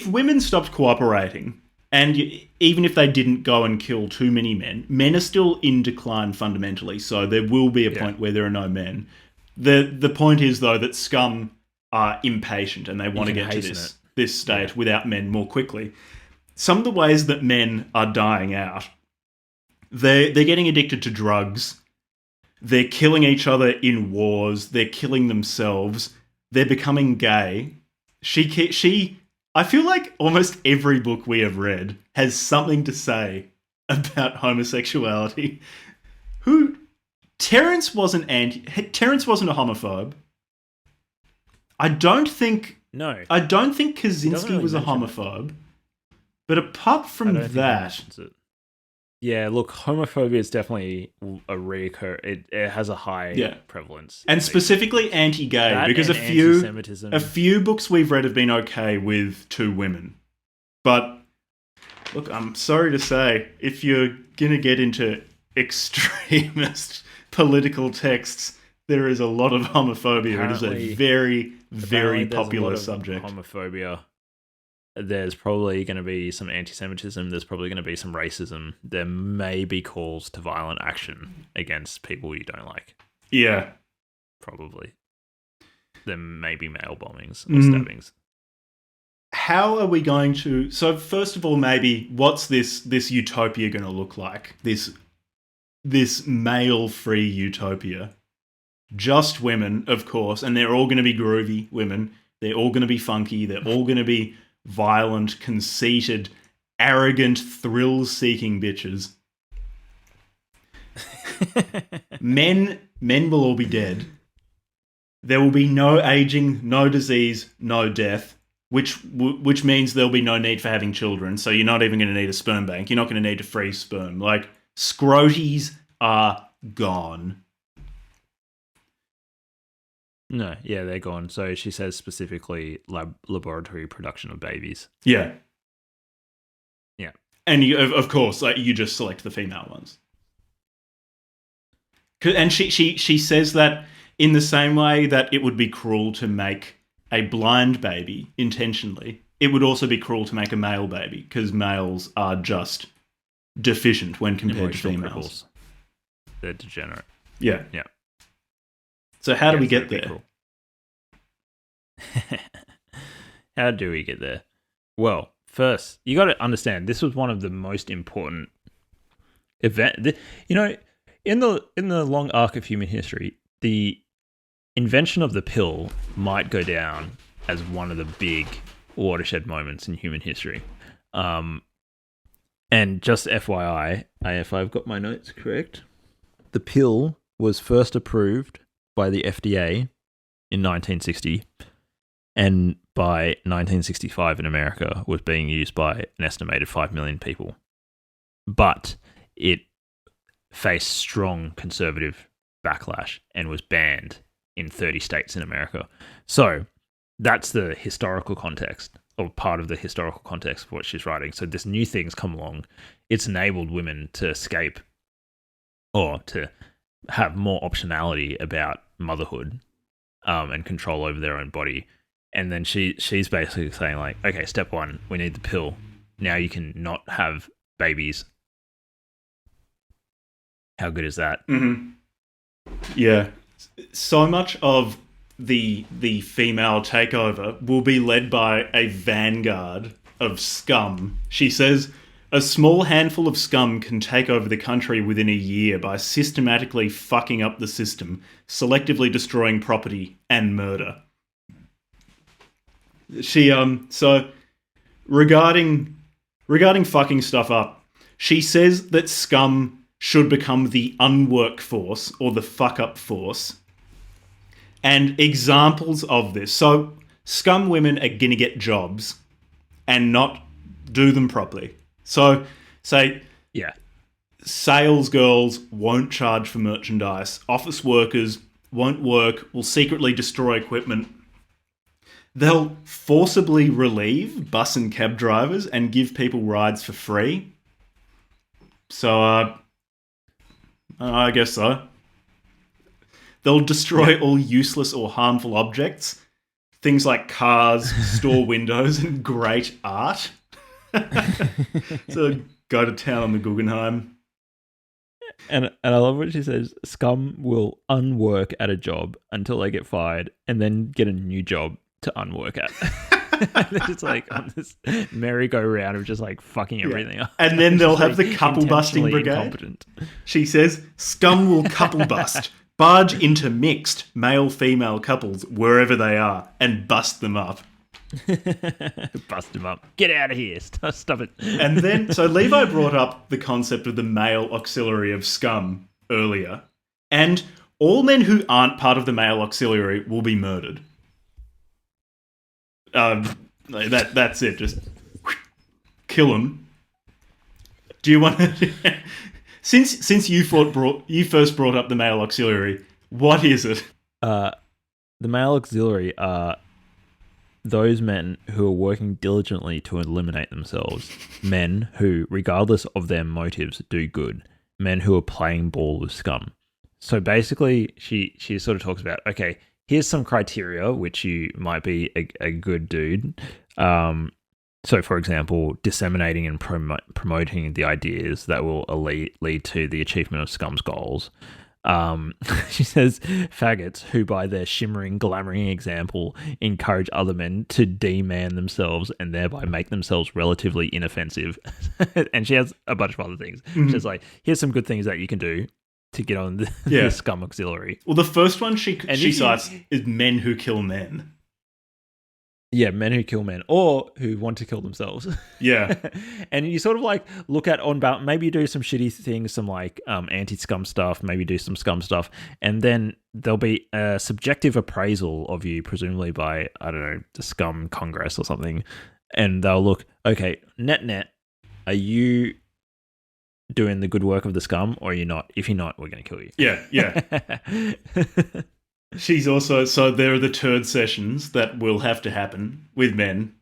women stopped cooperating, and even if they didn't go and kill too many men, men are still in decline fundamentally, so there will be a point where there are no men. The point is, though, that scum are impatient and they want to get to this state without men more quickly. Some of the ways that men are dying out, they're getting addicted to drugs. They're killing each other in wars. They're killing themselves. They're becoming gay. I feel like almost every book we have read has something to say about homosexuality. Terence wasn't a homophobe. I don't think Kaczynski was a homophobe. But apart from that, yeah, look, homophobia is definitely a reoccur. It has a high prevalence, and specifically anti-gay, because a few books we've read have been okay with two women. But look, I'm sorry to say, if you're gonna get into extremist political texts, there is a lot of homophobia. Apparently, it is a very, very popular subject. Homophobia. There's probably going to be some anti-Semitism. There's probably going to be some racism. There may be calls to violent action against people you don't like. Yeah. Probably. There may be male bombings or stabbings. How are we going to... So first of all, maybe, what's this utopia going to look like? This male-free utopia. Just women, of course, and they're all going to be groovy women. They're all going to be funky. They're all going to be violent, conceited, arrogant, thrill-seeking bitches. Men will all be dead. There will be no aging, no disease, no death, which means there'll be no need for having children. So you're not even going to need a sperm bank. You're not going to need to freeze sperm. Like, scroties are gone. No, yeah, they're gone. So she says specifically laboratory production of babies. Yeah. Yeah. And of course, like, you just select the female ones. And she says that in the same way that it would be cruel to make a blind baby intentionally, it would also be cruel to make a male baby, because males are just deficient when compared to females. They're degenerate. Yeah. Yeah. So how do we get there? Cool. How do we get there? Well, first, you got to understand, this was one of the most important event. You know, in the long arc of human history, the invention of the pill might go down as one of the big watershed moments in human history. And just FYI, if I've got my notes correct, the pill was first approved by the FDA in 1960, and by 1965 in America was being used by an estimated 5 million people. But it faced strong conservative backlash and was banned in 30 states in America. So that's the historical context, or part of the historical context of what she's writing. So this new thing's come along. It's enabled women to escape or to have more optionality about motherhood, and control over their own body. And then she's basically saying like, okay, step one, we need the pill. Now you can not have babies. How good is that? Mm-hmm. Yeah. So much of the female takeover will be led by a vanguard of scum. She says, a small handful of scum can take over the country within a year by systematically fucking up the system, selectively destroying property, and murder. She, so, regarding fucking stuff up, she says that scum should become the unwork force, or the fuck-up force. And examples of this. So, scum women are gonna get jobs and not do them properly. So, say, sales girls won't charge for merchandise. Office workers won't work, will secretly destroy equipment. They'll forcibly relieve bus and cab drivers and give people rides for free. So, I guess so. They'll destroy all useless or harmful objects. Things like cars, store windows, and great art. So go to town on the Guggenheim. And I love what she says, scum will unwork at a job until they get fired and then get a new job to unwork at. And they're just like on this merry-go-round of just like fucking everything up. And then they'll have the couple busting brigade. Incompetent. She says, scum will couple bust. Barge into mixed male-female couples wherever they are and bust them up. Bust them up. Get out of here. Stop it. And then, so Levi brought up the concept of the male auxiliary of scum earlier. And all men who aren't part of the male auxiliary will be murdered. That's it. Just kill them. Do you want to... Since you first brought up the male auxiliary, what is it? The male auxiliary are those men who are working diligently to eliminate themselves. Men who, regardless of their motives, do good. Men who are playing ball with scum. So basically, she sort of talks about, okay, here's some criteria which you might be a good dude. So, for example, disseminating and promoting the ideas that will lead to the achievement of scum's goals. She says faggots who, by their shimmering, glamoring example, encourage other men to de-man themselves and thereby make themselves relatively inoffensive. And she has a bunch of other things. Mm-hmm. She's like, here's some good things that you can do to get on the scum auxiliary. Well, the first one she cites is men who kill men. Yeah, men who kill men or who want to kill themselves. Yeah. And you sort of like look at on about maybe do some shitty things, some like anti-scum stuff, maybe do some scum stuff. And then there'll be a subjective appraisal of you, presumably by, I don't know, the Scum Congress or something. And they'll look, okay, net, are you doing the good work of the scum or are you not? If you're not, we're going to kill you. Yeah. She's also, so there are the turd sessions that will have to happen with men.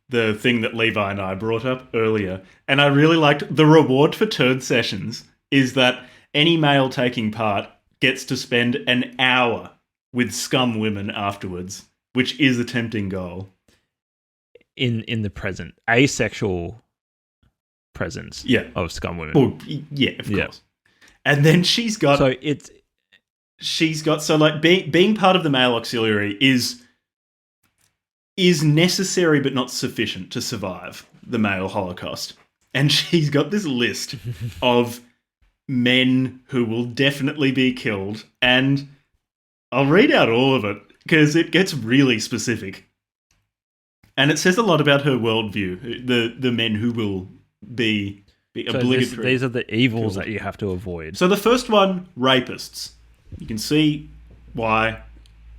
The thing that Levi and I brought up earlier. And I really liked the reward for turd sessions is that any male taking part gets to spend an hour with scum women afterwards, which is a tempting goal. In the present, asexual presence of scum women. Well, yeah, of course. And then she's got... So like being part of the male auxiliary is necessary but not sufficient to survive the male Holocaust. And she's got this list of men who will definitely be killed. And I'll read out all of it because it gets really specific. And it says a lot about her worldview, the men who will be obligatory. These are the evils that you have to avoid. So the first one, rapists. You can see why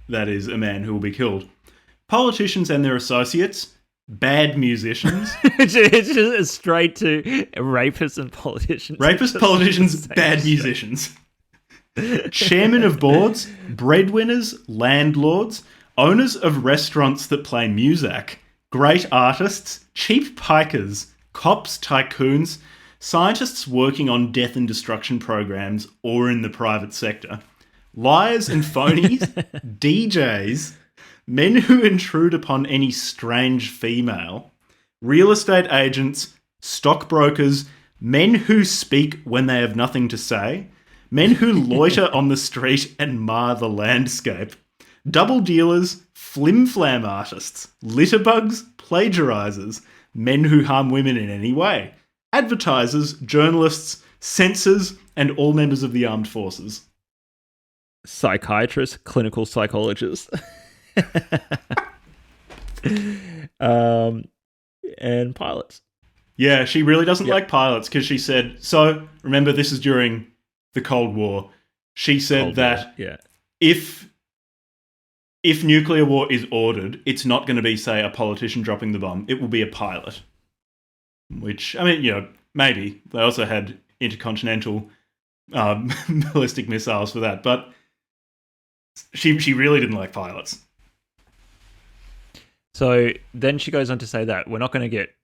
that is a man who will be killed. Politicians and their associates, bad musicians. It's just straight to rapists and politicians. Rapists, politicians, bad musicians. Chairmen of boards, breadwinners, landlords, owners of restaurants that play music, great artists, cheap pikers, cops, tycoons, scientists working on death and destruction programs or in the private sector, liars and phonies, DJs, men who intrude upon any strange female, real estate agents, stockbrokers, men who speak when they have nothing to say, men who loiter on the street and mar the landscape, double dealers, flim-flam artists, litterbugs, plagiarizers, men who harm women in any way, advertisers, journalists, censors, and all members of the armed forces. Psychiatrists, clinical psychologists, and pilots. Yeah, she really doesn't like pilots because she said, so remember this is during the Cold War. She said if nuclear war is ordered, it's not going to be, say, a politician dropping the bomb. It will be a pilot. Which, I mean, maybe. They also had intercontinental ballistic missiles for that. But she really didn't like pilots. So then she goes on to say that we're not going to get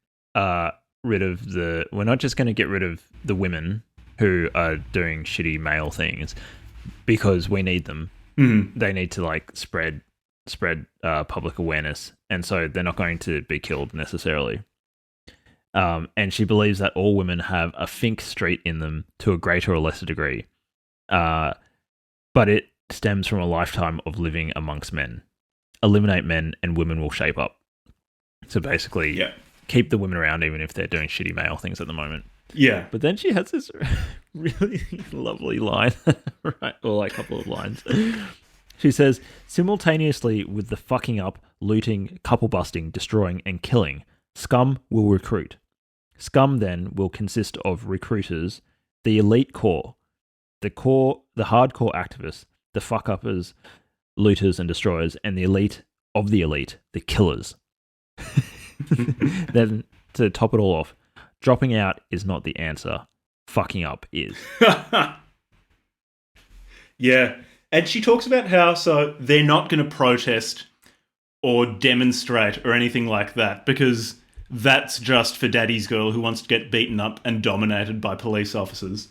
we're not just going to get rid of the women who are doing shitty male things because we need them. Mm-hmm. They need to spread public awareness, and so they're not going to be killed necessarily. And she believes that all women have a Fink Street in them to a greater or lesser degree, but it stems from a lifetime of living amongst men. Eliminate men and women will shape up. So basically, keep the women around even if they're doing shitty male things at the moment. Yeah. But then she has this really lovely line, right? Or a couple of lines. She says, simultaneously with the fucking up, looting, couple busting, destroying, and killing, SCUM will recruit. SCUM then will consist of recruiters, the elite core, the hardcore activists, the fuck-uppers, looters and destroyers, and the elite of the elite, the killers. Then, to top it all off, dropping out is not the answer. Fucking up is. Yeah. And she talks about how they're not going to protest or demonstrate or anything like that because that's just for daddy's girl who wants to get beaten up and dominated by police officers.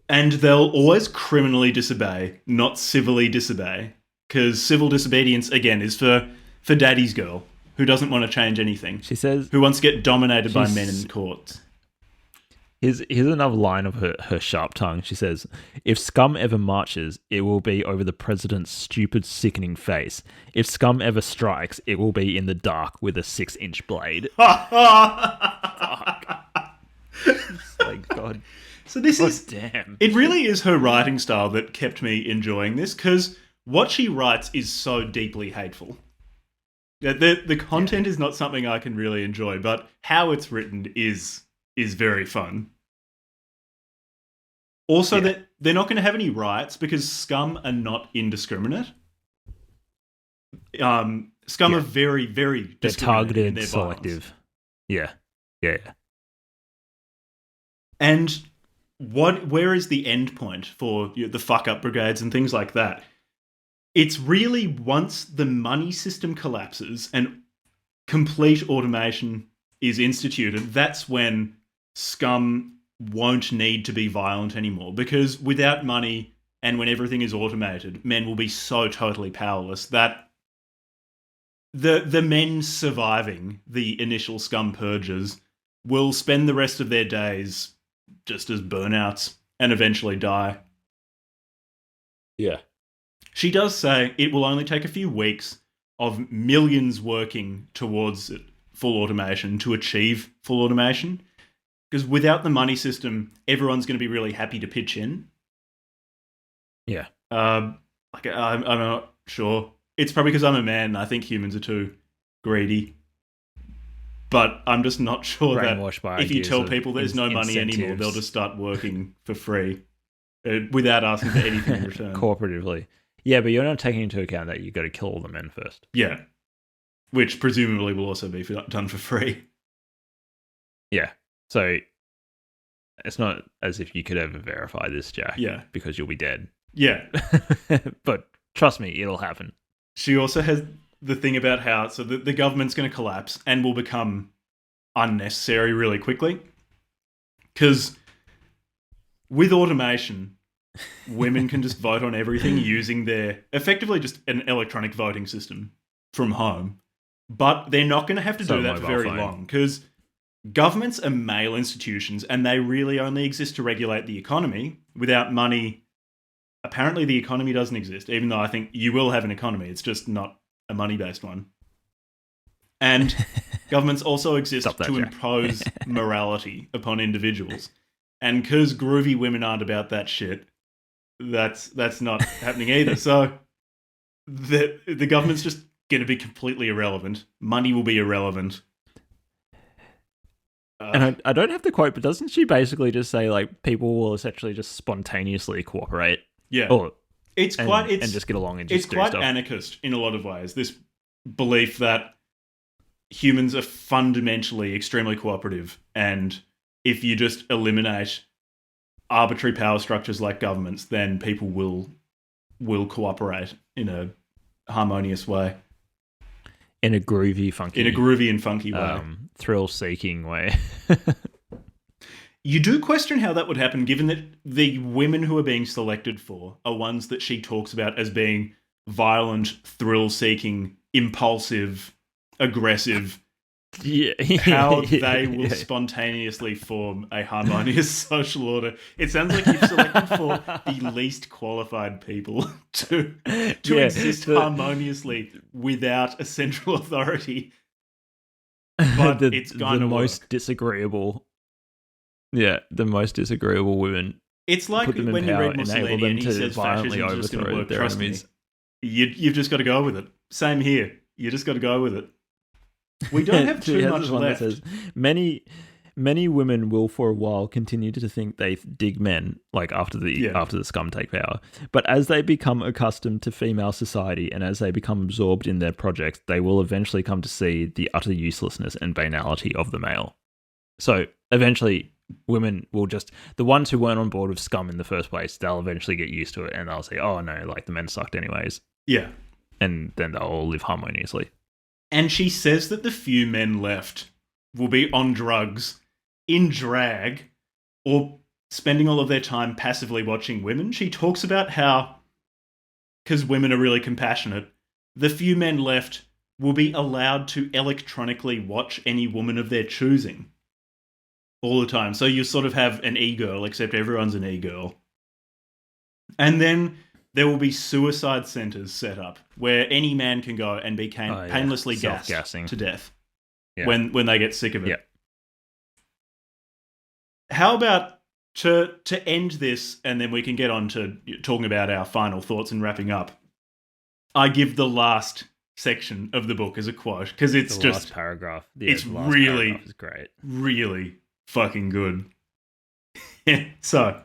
And they'll always criminally disobey, not civilly disobey. Because civil disobedience, again, is for daddy's girl who doesn't want to change anything. She says... Who wants to get dominated by men in courts. Here's another line of her sharp tongue. She says, if SCUM ever marches, it will be over the president's stupid, sickening face. If SCUM ever strikes, it will be in the dark with a 6-inch blade. Fuck. God. So this is... Damn. It really is her writing style that kept me enjoying this, because what she writes is so deeply hateful. The content is not something I can really enjoy, but how it's written is very fun. Also, that they're not going to have any riots because SCUM are not indiscriminate. SCUM are very, very they're targeted, in their selective. Violence. Yeah. And where is the end point for the fuck-up brigades and things like that? It's really once the money system collapses and complete automation is instituted, that's when SCUM won't need to be violent anymore. Because without money and when everything is automated, men will be so totally powerless that the men surviving the initial SCUM purges will spend the rest of their days just as burnouts and eventually die. Yeah. She does say it will only take a few weeks of millions working towards full automation to achieve full automation. Because without the money system, everyone's going to be really happy to pitch in. Yeah. I'm not sure. It's probably because I'm a man and I think humans are too greedy. But I'm just not sure that if you tell people there's no money anymore, they'll just start working for free without asking for anything in return. Cooperatively. Yeah, but you're not taking into account that you've got to kill all the men first. Yeah. Which presumably will also be done for free. Yeah. So it's not as if you could ever verify this, Jack. Yeah. Because you'll be dead. Yeah. But trust me, it'll happen. She also has the thing about how the government's going to collapse and will become unnecessary really quickly. Because with automation, women can just vote on everything using their effectively just an electronic voting system from home. But they're not going to have to do that for very long because governments are male institutions and they really only exist to regulate the economy. Without money, apparently the economy doesn't exist, even though I think you will have an economy. It's just not a money-based one. And governments also exist to impose morality upon individuals. And because groovy women aren't about that shit, that's not happening either. So the government's just going to be completely irrelevant. Money will be irrelevant. And I don't have the quote, but doesn't she basically just say like people will essentially just spontaneously cooperate? Yeah, and just get along and just do stuff. It's quite anarchist in a lot of ways. This belief that humans are fundamentally extremely cooperative, and if you just eliminate arbitrary power structures like governments, then people will cooperate in a harmonious way. In a groovy and funky way. Thrill-seeking way. You do question how that would happen, given that the women who are being selected for are ones that she talks about as being violent, thrill-seeking, impulsive, aggressive. How they will spontaneously form a harmonious social order. It sounds like you've selected for the least qualified people to exist harmoniously without a central authority. But it's going to the most disagreeable. Yeah, the most disagreeable women. It's like when you read Mussolini and he says fascism is just going to work. Trust me, you've just got to go with it. Same here. You just got to go with it. We don't have too much left. Says, many women will for a while continue to think they dig men, like after the scum take power. But as they become accustomed to female society and as they become absorbed in their projects, they will eventually come to see the utter uselessness and banality of the male. So eventually women will just, the ones who weren't on board with scum in the first place, they'll eventually get used to it and they'll say, oh no, like the men sucked anyways. Yeah. And then they'll all live harmoniously. And she says that the few men left will be on drugs, in drag, or spending all of their time passively watching women. She talks about how, because women are really compassionate, the few men left will be allowed to electronically watch any woman of their choosing all the time. So you sort of have an e-girl, except everyone's an e-girl. And then there will be suicide centers set up where any man can go and be painlessly gassed to death when they get sick of it. Yeah. How about to end this, and then we can get on to talking about our final thoughts and wrapping up. I give the last section of the book as a quote because it's the just last paragraph. It's really paragraph is great, really fucking good. So,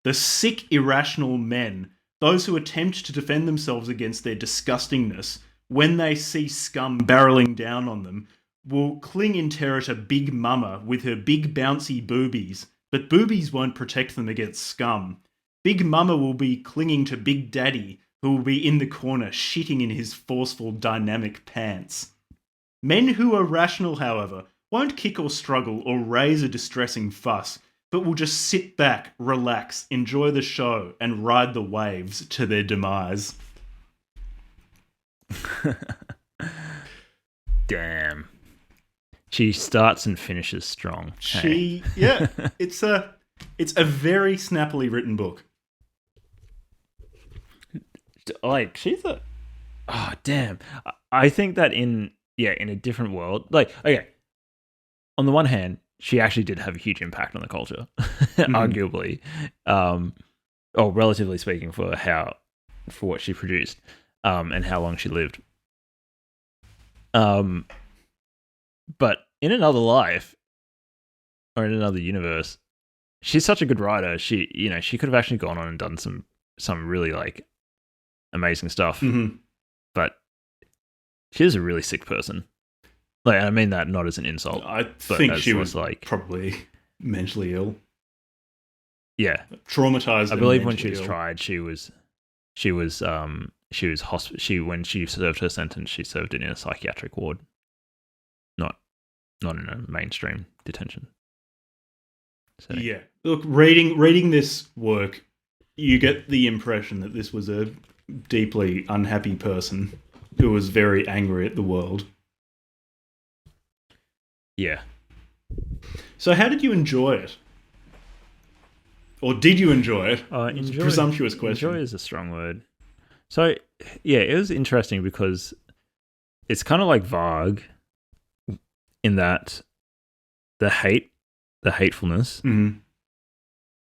the sick, irrational men, those who attempt to defend themselves against their disgustingness, when they see scum barreling down on them, will cling in terror to Big Mama with her big bouncy boobies, but boobies won't protect them against scum. Big Mama will be clinging to Big Daddy, who will be in the corner shitting in his forceful dynamic pants. Men who are rational, however, won't kick or struggle or raise a distressing fuss, but will just sit back, relax, enjoy the show, and ride the waves to their demise. Damn. She starts and finishes strong. It's a very snappily written book. Like, she's a... Oh, damn. I think that in a different world... Like, okay, on the one hand, she actually did have a huge impact on the culture, arguably. Or relatively speaking, for what she produced, and how long she lived. But in another life, or in another universe, she's such a good writer. She could have actually gone on and done some really like amazing stuff. Mm-hmm. But she's a really sick person. Like, I mean that not as an insult. I think she was like probably mentally ill. Yeah, traumatized. I believe when she was tried, when she served her sentence, she served it in a psychiatric ward. not in a mainstream detention. So, Yeah. Look, reading this work, you get the impression that this was a deeply unhappy person who was very angry at the world. yeah. So how did you enjoy it? Or did you enjoy it? It's a Enjoy, presumptuous question. Enjoy is a strong word. So, yeah, it was interesting because it's kind of like vague in that the hatefulness,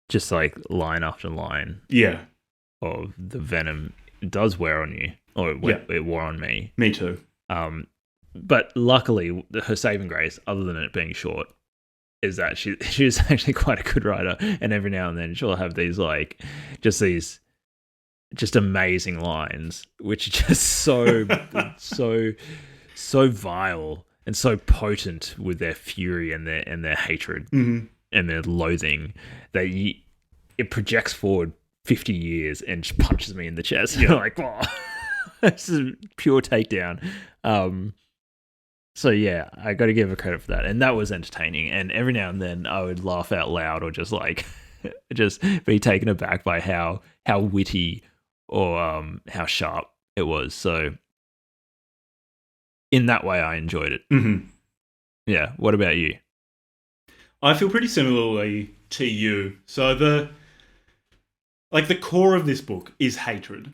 just like line after line Yeah. of the venom does wear on you, or it wore on me. Me too. But luckily, her saving grace, other than it being short, is that she was actually quite a good writer, and every now and then she'll have these just amazing lines, which are just so so vile and so potent with their fury and their hatred and their loathing that it projects forward 50 years and just punches me in the chest. Yeah. Like, oh, this is a pure takedown. So yeah, I got to give her credit for that, and that was entertaining. And every now and then, I would laugh out loud, or just like, just be taken aback by how witty or how sharp it was. So in that way, I enjoyed it. Mm-hmm. Yeah. What about you? I feel pretty similarly to you. So the core of this book is hatred.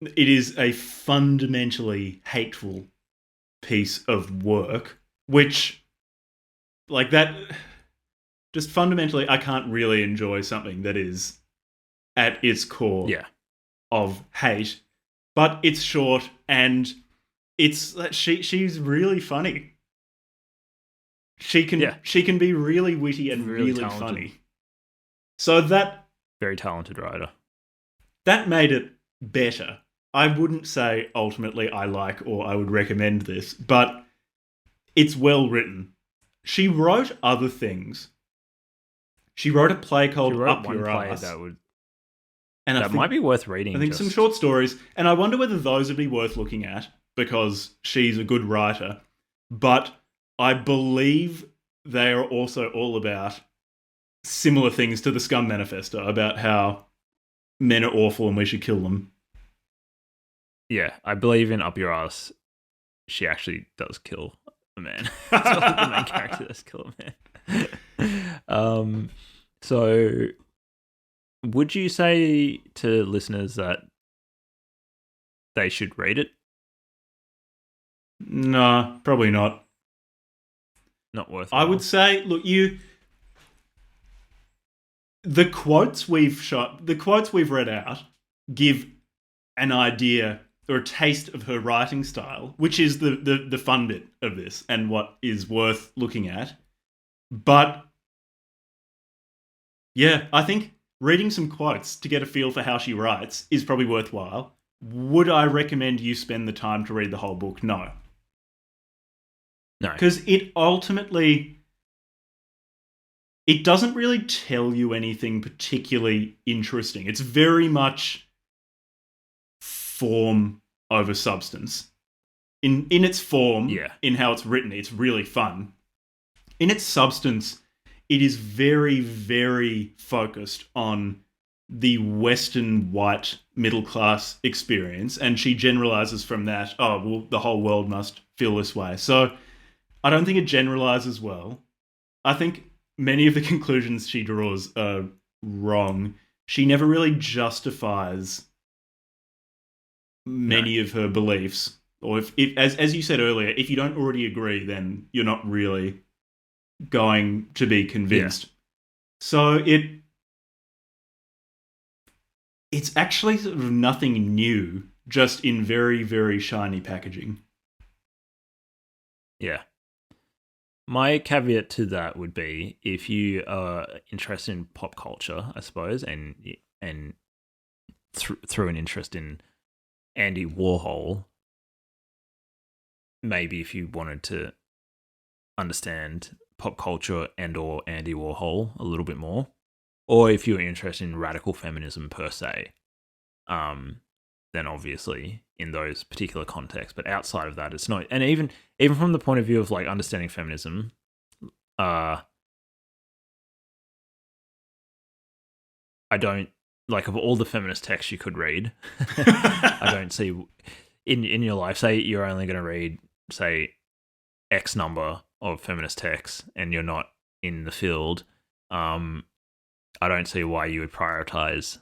It is a fundamentally hateful piece of work, which, like that, just fundamentally, I can't really enjoy something that is at its core of hate. But it's short, and it's she's really funny. She can be really witty and really funny. So that very talented writer. That made it better. I wouldn't say ultimately I like or I would recommend this, but it's well written. She wrote other things. She wrote a play called Up Your Ass. That might be worth reading. I think some short stories, and I wonder whether those would be worth looking at because she's a good writer. But I believe they are also all about similar things to the SCUM Manifesto, about how men are awful and we should kill them. Yeah, I believe in Up Your Ass, she actually does kill a man. So the main character does kill a man. So would you say to listeners that they should read it? No, probably not. Not worth it. I would say, look, the quotes we've read out give an idea or a taste of her writing style, which is the fun bit of this and what is worth looking at. But yeah, I think reading some quotes to get a feel for how she writes is probably worthwhile. Would I recommend you spend the time to read the whole book? No. No. Because it doesn't really tell you anything particularly interesting. It's very much form over substance. In its form, in how it's written, it's really fun. In its substance, it is very, very focused on the Western white middle class experience, and she generalizes from that, oh, well, the whole world must feel this way. So I don't think it generalizes well. I think many of the conclusions she draws are wrong. She never really justifies many of her beliefs. Or if as you said earlier, if you don't already agree, then you're not really going to be convinced. Yeah. So it's actually sort of nothing new, just in very, very shiny packaging. Yeah. My caveat to that would be, if you are interested in pop culture, I suppose, and through an interest in Andy Warhol, maybe if you wanted to understand pop culture and or Andy Warhol a little bit more, or if you're interested in radical feminism per se, then obviously in those particular contexts. But outside of that, it's not. And even from the point of view of like understanding feminism, I don't like of all the feminist texts you could read. I don't see in your life. Say you're only going to read say X number of feminist texts, and you're not in the field. I don't see why you would prioritize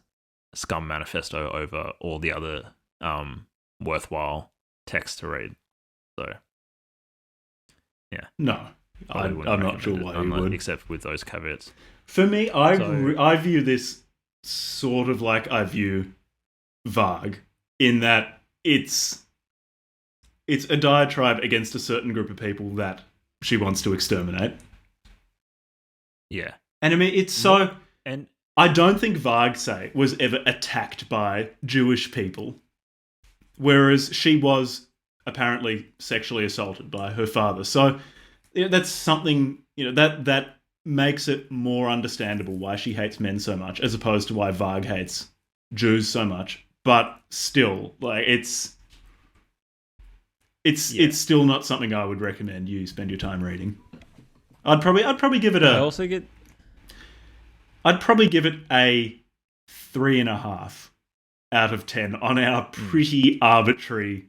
SCUM Manifesto over all the other worthwhile texts to read. So, yeah. No, I'm not sure why you would. Except with those caveats. For me, I view this sort of like I view Varg, in that it's a diatribe against a certain group of people that she wants to exterminate. Yeah. And I mean, it's so... And I don't think Varg was ever attacked by Jewish people, whereas she was apparently sexually assaulted by her father. So that's something, that makes it more understandable why she hates men so much, as opposed to why Varg hates Jews so much. But still, like, it's still not something I would recommend you spend your time reading. I'd probably give it I'd probably give it a 3.5 out of 10 on our pretty arbitrary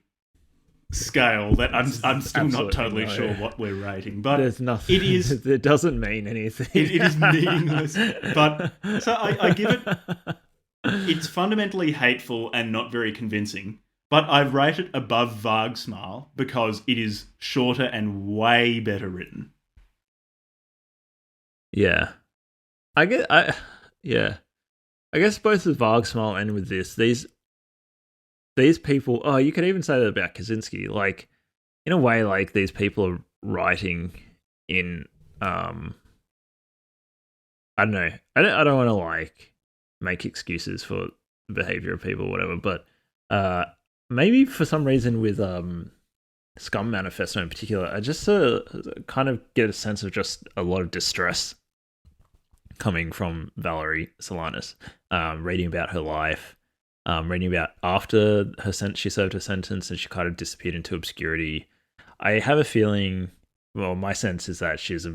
scale that I'm still not totally sure what we're rating. But there's nothing. It is. It doesn't mean anything. It is meaningless. But so I give it. It's fundamentally hateful and not very convincing. But I rate it above Varg Smile because it is shorter and way better written. Yeah. I guess both with Varg Smile and with these people, you could even say that about Kaczynski. Like, in a way, like, these people are writing in, I don't know. I don't want to, like, make excuses for the behavior of people or whatever, but maybe for some reason with SCUM Manifesto in particular, I just kind of get a sense of just a lot of distress coming from Valerie Solanas, reading about her life, reading about after she served her sentence and she kind of disappeared into obscurity. I have a feeling, well, my sense is that she's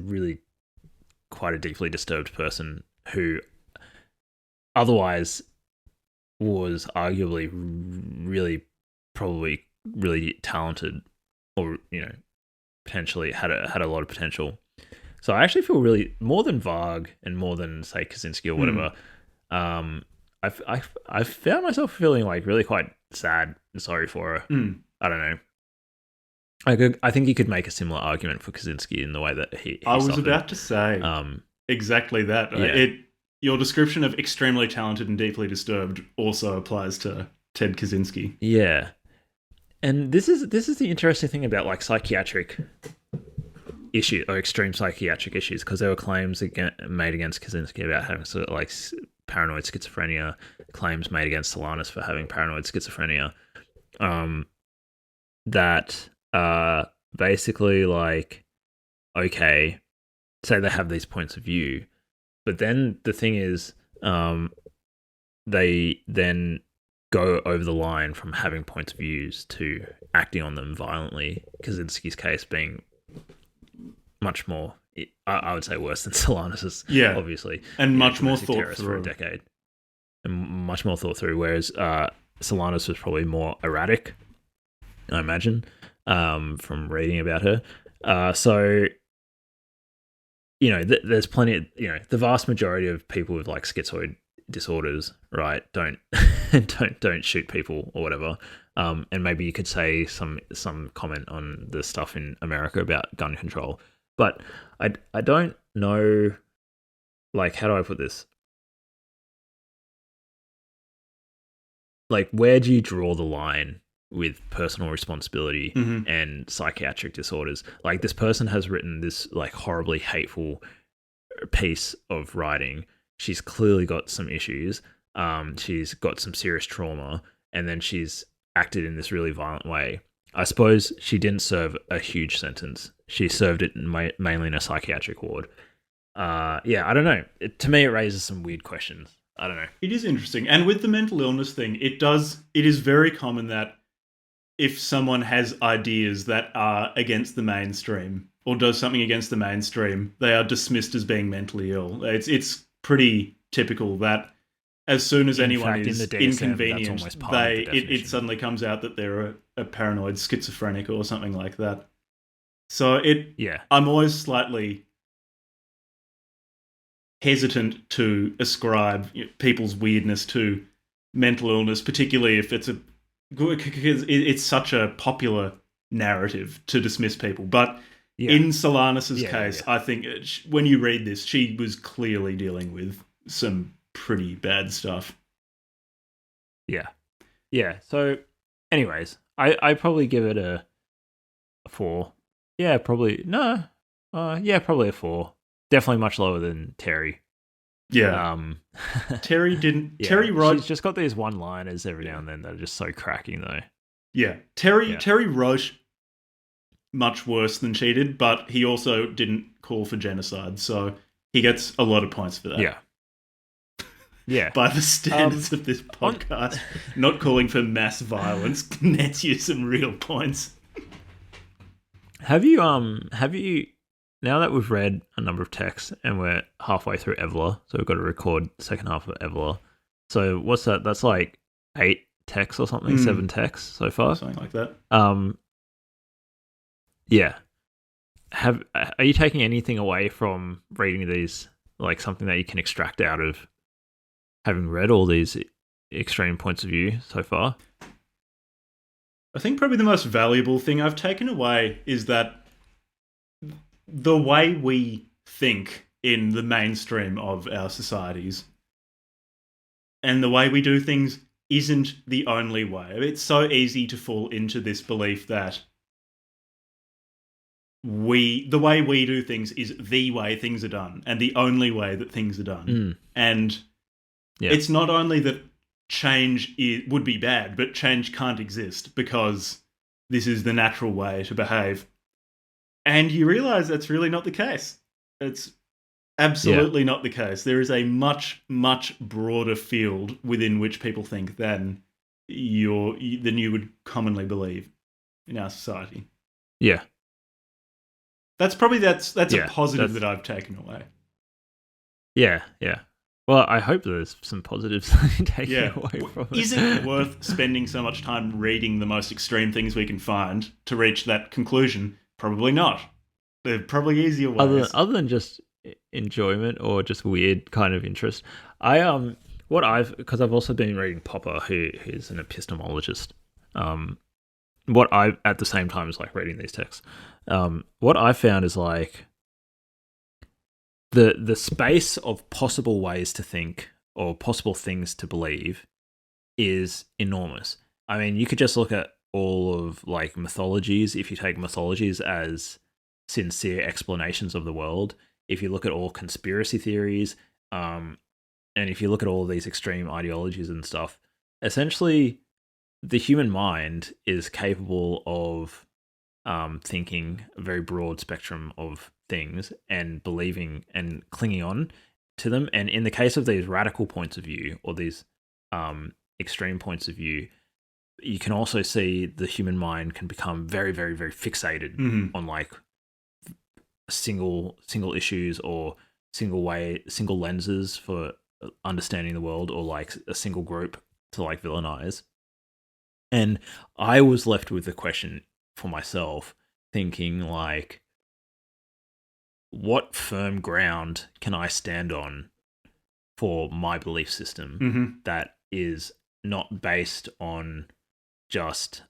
quite a deeply disturbed person who otherwise was arguably probably really talented, or potentially had a lot of potential. So I actually feel really, more than Varg and more than, say, Kaczynski or whatever, I've found myself feeling like really quite sad and sorry for her. I don't know. I think you could make a similar argument for Kaczynski in the way that he I was suffered. about to say exactly that. Yeah. Your description of extremely talented and deeply disturbed also applies to Ted Kaczynski. Yeah. And this is the interesting thing about, like, psychiatric issue or extreme psychiatric issues, because there were claims made against Kaczynski about having sort of like paranoid schizophrenia, claims made against Solanas for having paranoid schizophrenia, that basically, like, okay, say they have these points of view, but then the thing is, they then go over the line from having points of views to acting on them violently. Kaczynski's case being much more, I would say, worse than Solanas's, obviously, and much more thought through for a decade, and much more thought through. Whereas Solanas was probably more erratic, I imagine, from reading about her. So, there's plenty of, the vast majority of people with, like, schizoid disorders, right, don't shoot people or whatever. And maybe you could say some comment on the stuff in America about gun control. But I don't know, like, how do I put this? Like, where do you draw the line with personal responsibility and psychiatric disorders? Like, this person has written this, like, horribly hateful piece of writing. She's clearly got some issues. She's got some serious trauma, and then she's acted in this really violent way. I suppose she didn't serve a huge sentence. She served it mainly in a psychiatric ward. I don't know. To me, it raises some weird questions. I don't know. It is interesting. And with the mental illness thing, it is very common that if someone has ideas that are against the mainstream or does something against the mainstream, they are dismissed as being mentally ill. It's pretty typical that as soon as anyone is in the DSM, inconvenient, that's almost part of the it definition. suddenly comes out that they're a paranoid schizophrenic or something like that. So I'm always slightly hesitant to ascribe people's weirdness to mental illness, particularly if it's because it's such a popular narrative to dismiss people. But in Solanas' case, I think when you read this, she was clearly dealing with some pretty bad stuff. Yeah. So, anyways, I probably give it a 4. Yeah, probably no. Probably a 4. Definitely much lower than Terry. Yeah. Terry didn't. Yeah, Terry wrote. She's just got these one-liners every now and then that are just so cracking, though. Yeah, Terry wrote much worse than she did, but he also didn't call for genocide, so he gets a lot of points for that. Yeah. By the standards of this podcast, not calling for mass violence nets you some real points. Have you now that we've read a number of texts and we're halfway through Evola, so we've got to record the second half of Evola. So what's that? That's like 8 texts or something, 7 texts so far. Something like that. Yeah. Are you taking anything away from reading these, like something that you can extract out of having read all these extreme points of view so far? I think probably the most valuable thing I've taken away is that the way we think in the mainstream of our societies and the way we do things isn't the only way. It's so easy to fall into this belief that the way we do things is the way things are done and the only way that things are done. And it's not only that change would be bad, but change can't exist because this is the natural way to behave. And you realize that's really not the case. It's absolutely not the case. There is a much, much broader field within which people think than you would commonly believe in our society. Yeah. That's a positive that I've taken away. Yeah. Well, I hope there's some positives taken away from it. Is it worth spending so much time reading the most extreme things we can find to reach that conclusion? Probably not. There are probably easier ways. Other than just enjoyment or just weird kind of interest. Because I've also been reading Popper, who's an epistemologist. What I at the same time as like reading these texts, what I found is like the space of possible ways to think or possible things to believe is enormous. I mean, you could just look at all of like mythologies. If you take mythologies as sincere explanations of the world, if you look at all conspiracy theories, and if you look at all of these extreme ideologies and stuff, essentially the human mind is capable of thinking a very broad spectrum of things and believing and clinging on to them. And in the case of these radical points of view or these extreme points of view, you can also see the human mind can become very, very, very fixated on like single issues or single lenses for understanding the world, or like a single group to like villainize. And I was left with the question for myself, thinking like, what firm ground can I stand on for my belief system that is not based on just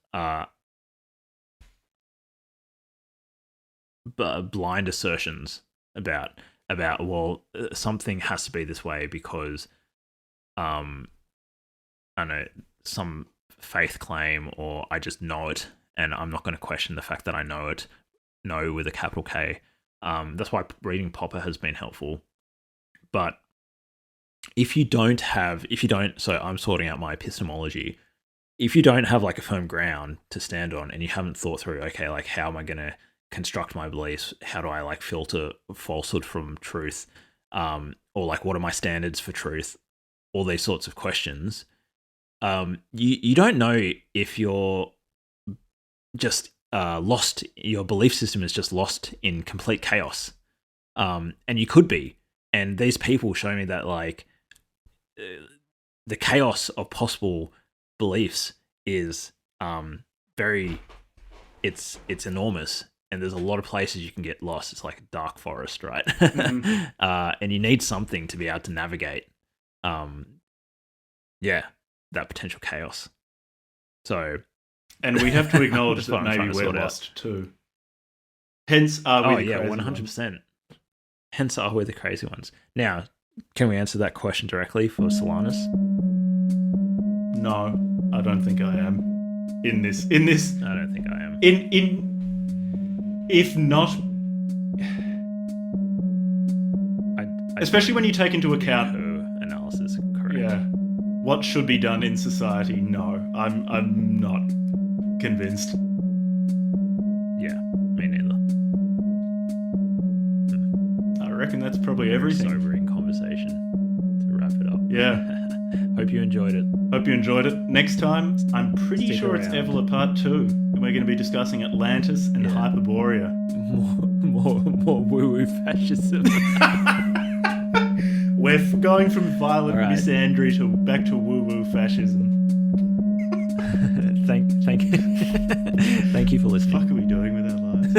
blind assertions about well, something has to be this way because I don't know, some faith claim, or I just know it and I'm not going to question the fact that I know it, know with a capital K. That's why reading Popper has been helpful. But if you don't, so I'm sorting out my epistemology. If you don't have like a firm ground to stand on and you haven't thought through, okay, like how am I going to construct my beliefs? How do I like filter falsehood from truth? Or like what are my standards for truth? all these sorts of questions, you don't know if you're just lost. Your belief system is just lost in complete chaos, and you could be. And these people show me that like the chaos of possible beliefs is very, it's enormous, and there's a lot of places you can get lost. It's like a dark forest, right? Mhm. And you need something to be able to navigate that potential chaos. So, And we have to acknowledge That's what that I'm trying maybe to we're sort out. lost too. Hence, are we the crazy 100%. Hence, are we the crazy ones? Now, can we answer that question directly for Solanas? ones? No, I don't think I am. In this, I don't think I am. if not, I especially when you take into account, analysis, correct. yeah, what should be done in society. No, I'm not convinced. Yeah, me neither. I reckon that's probably everything. Sobering conversation to wrap it up. Yeah. Hope you enjoyed it. Hope you enjoyed it. Next time, I'm pretty Stick sure it's around. Evola Part 2, and we're going to be discussing Atlantis and Yeah. Hyperborea. More woo-woo fascism. We're going from violent All right. misandry to back to woo-woo fascism. Thank you for listening. What the fuck are we doing with our lives?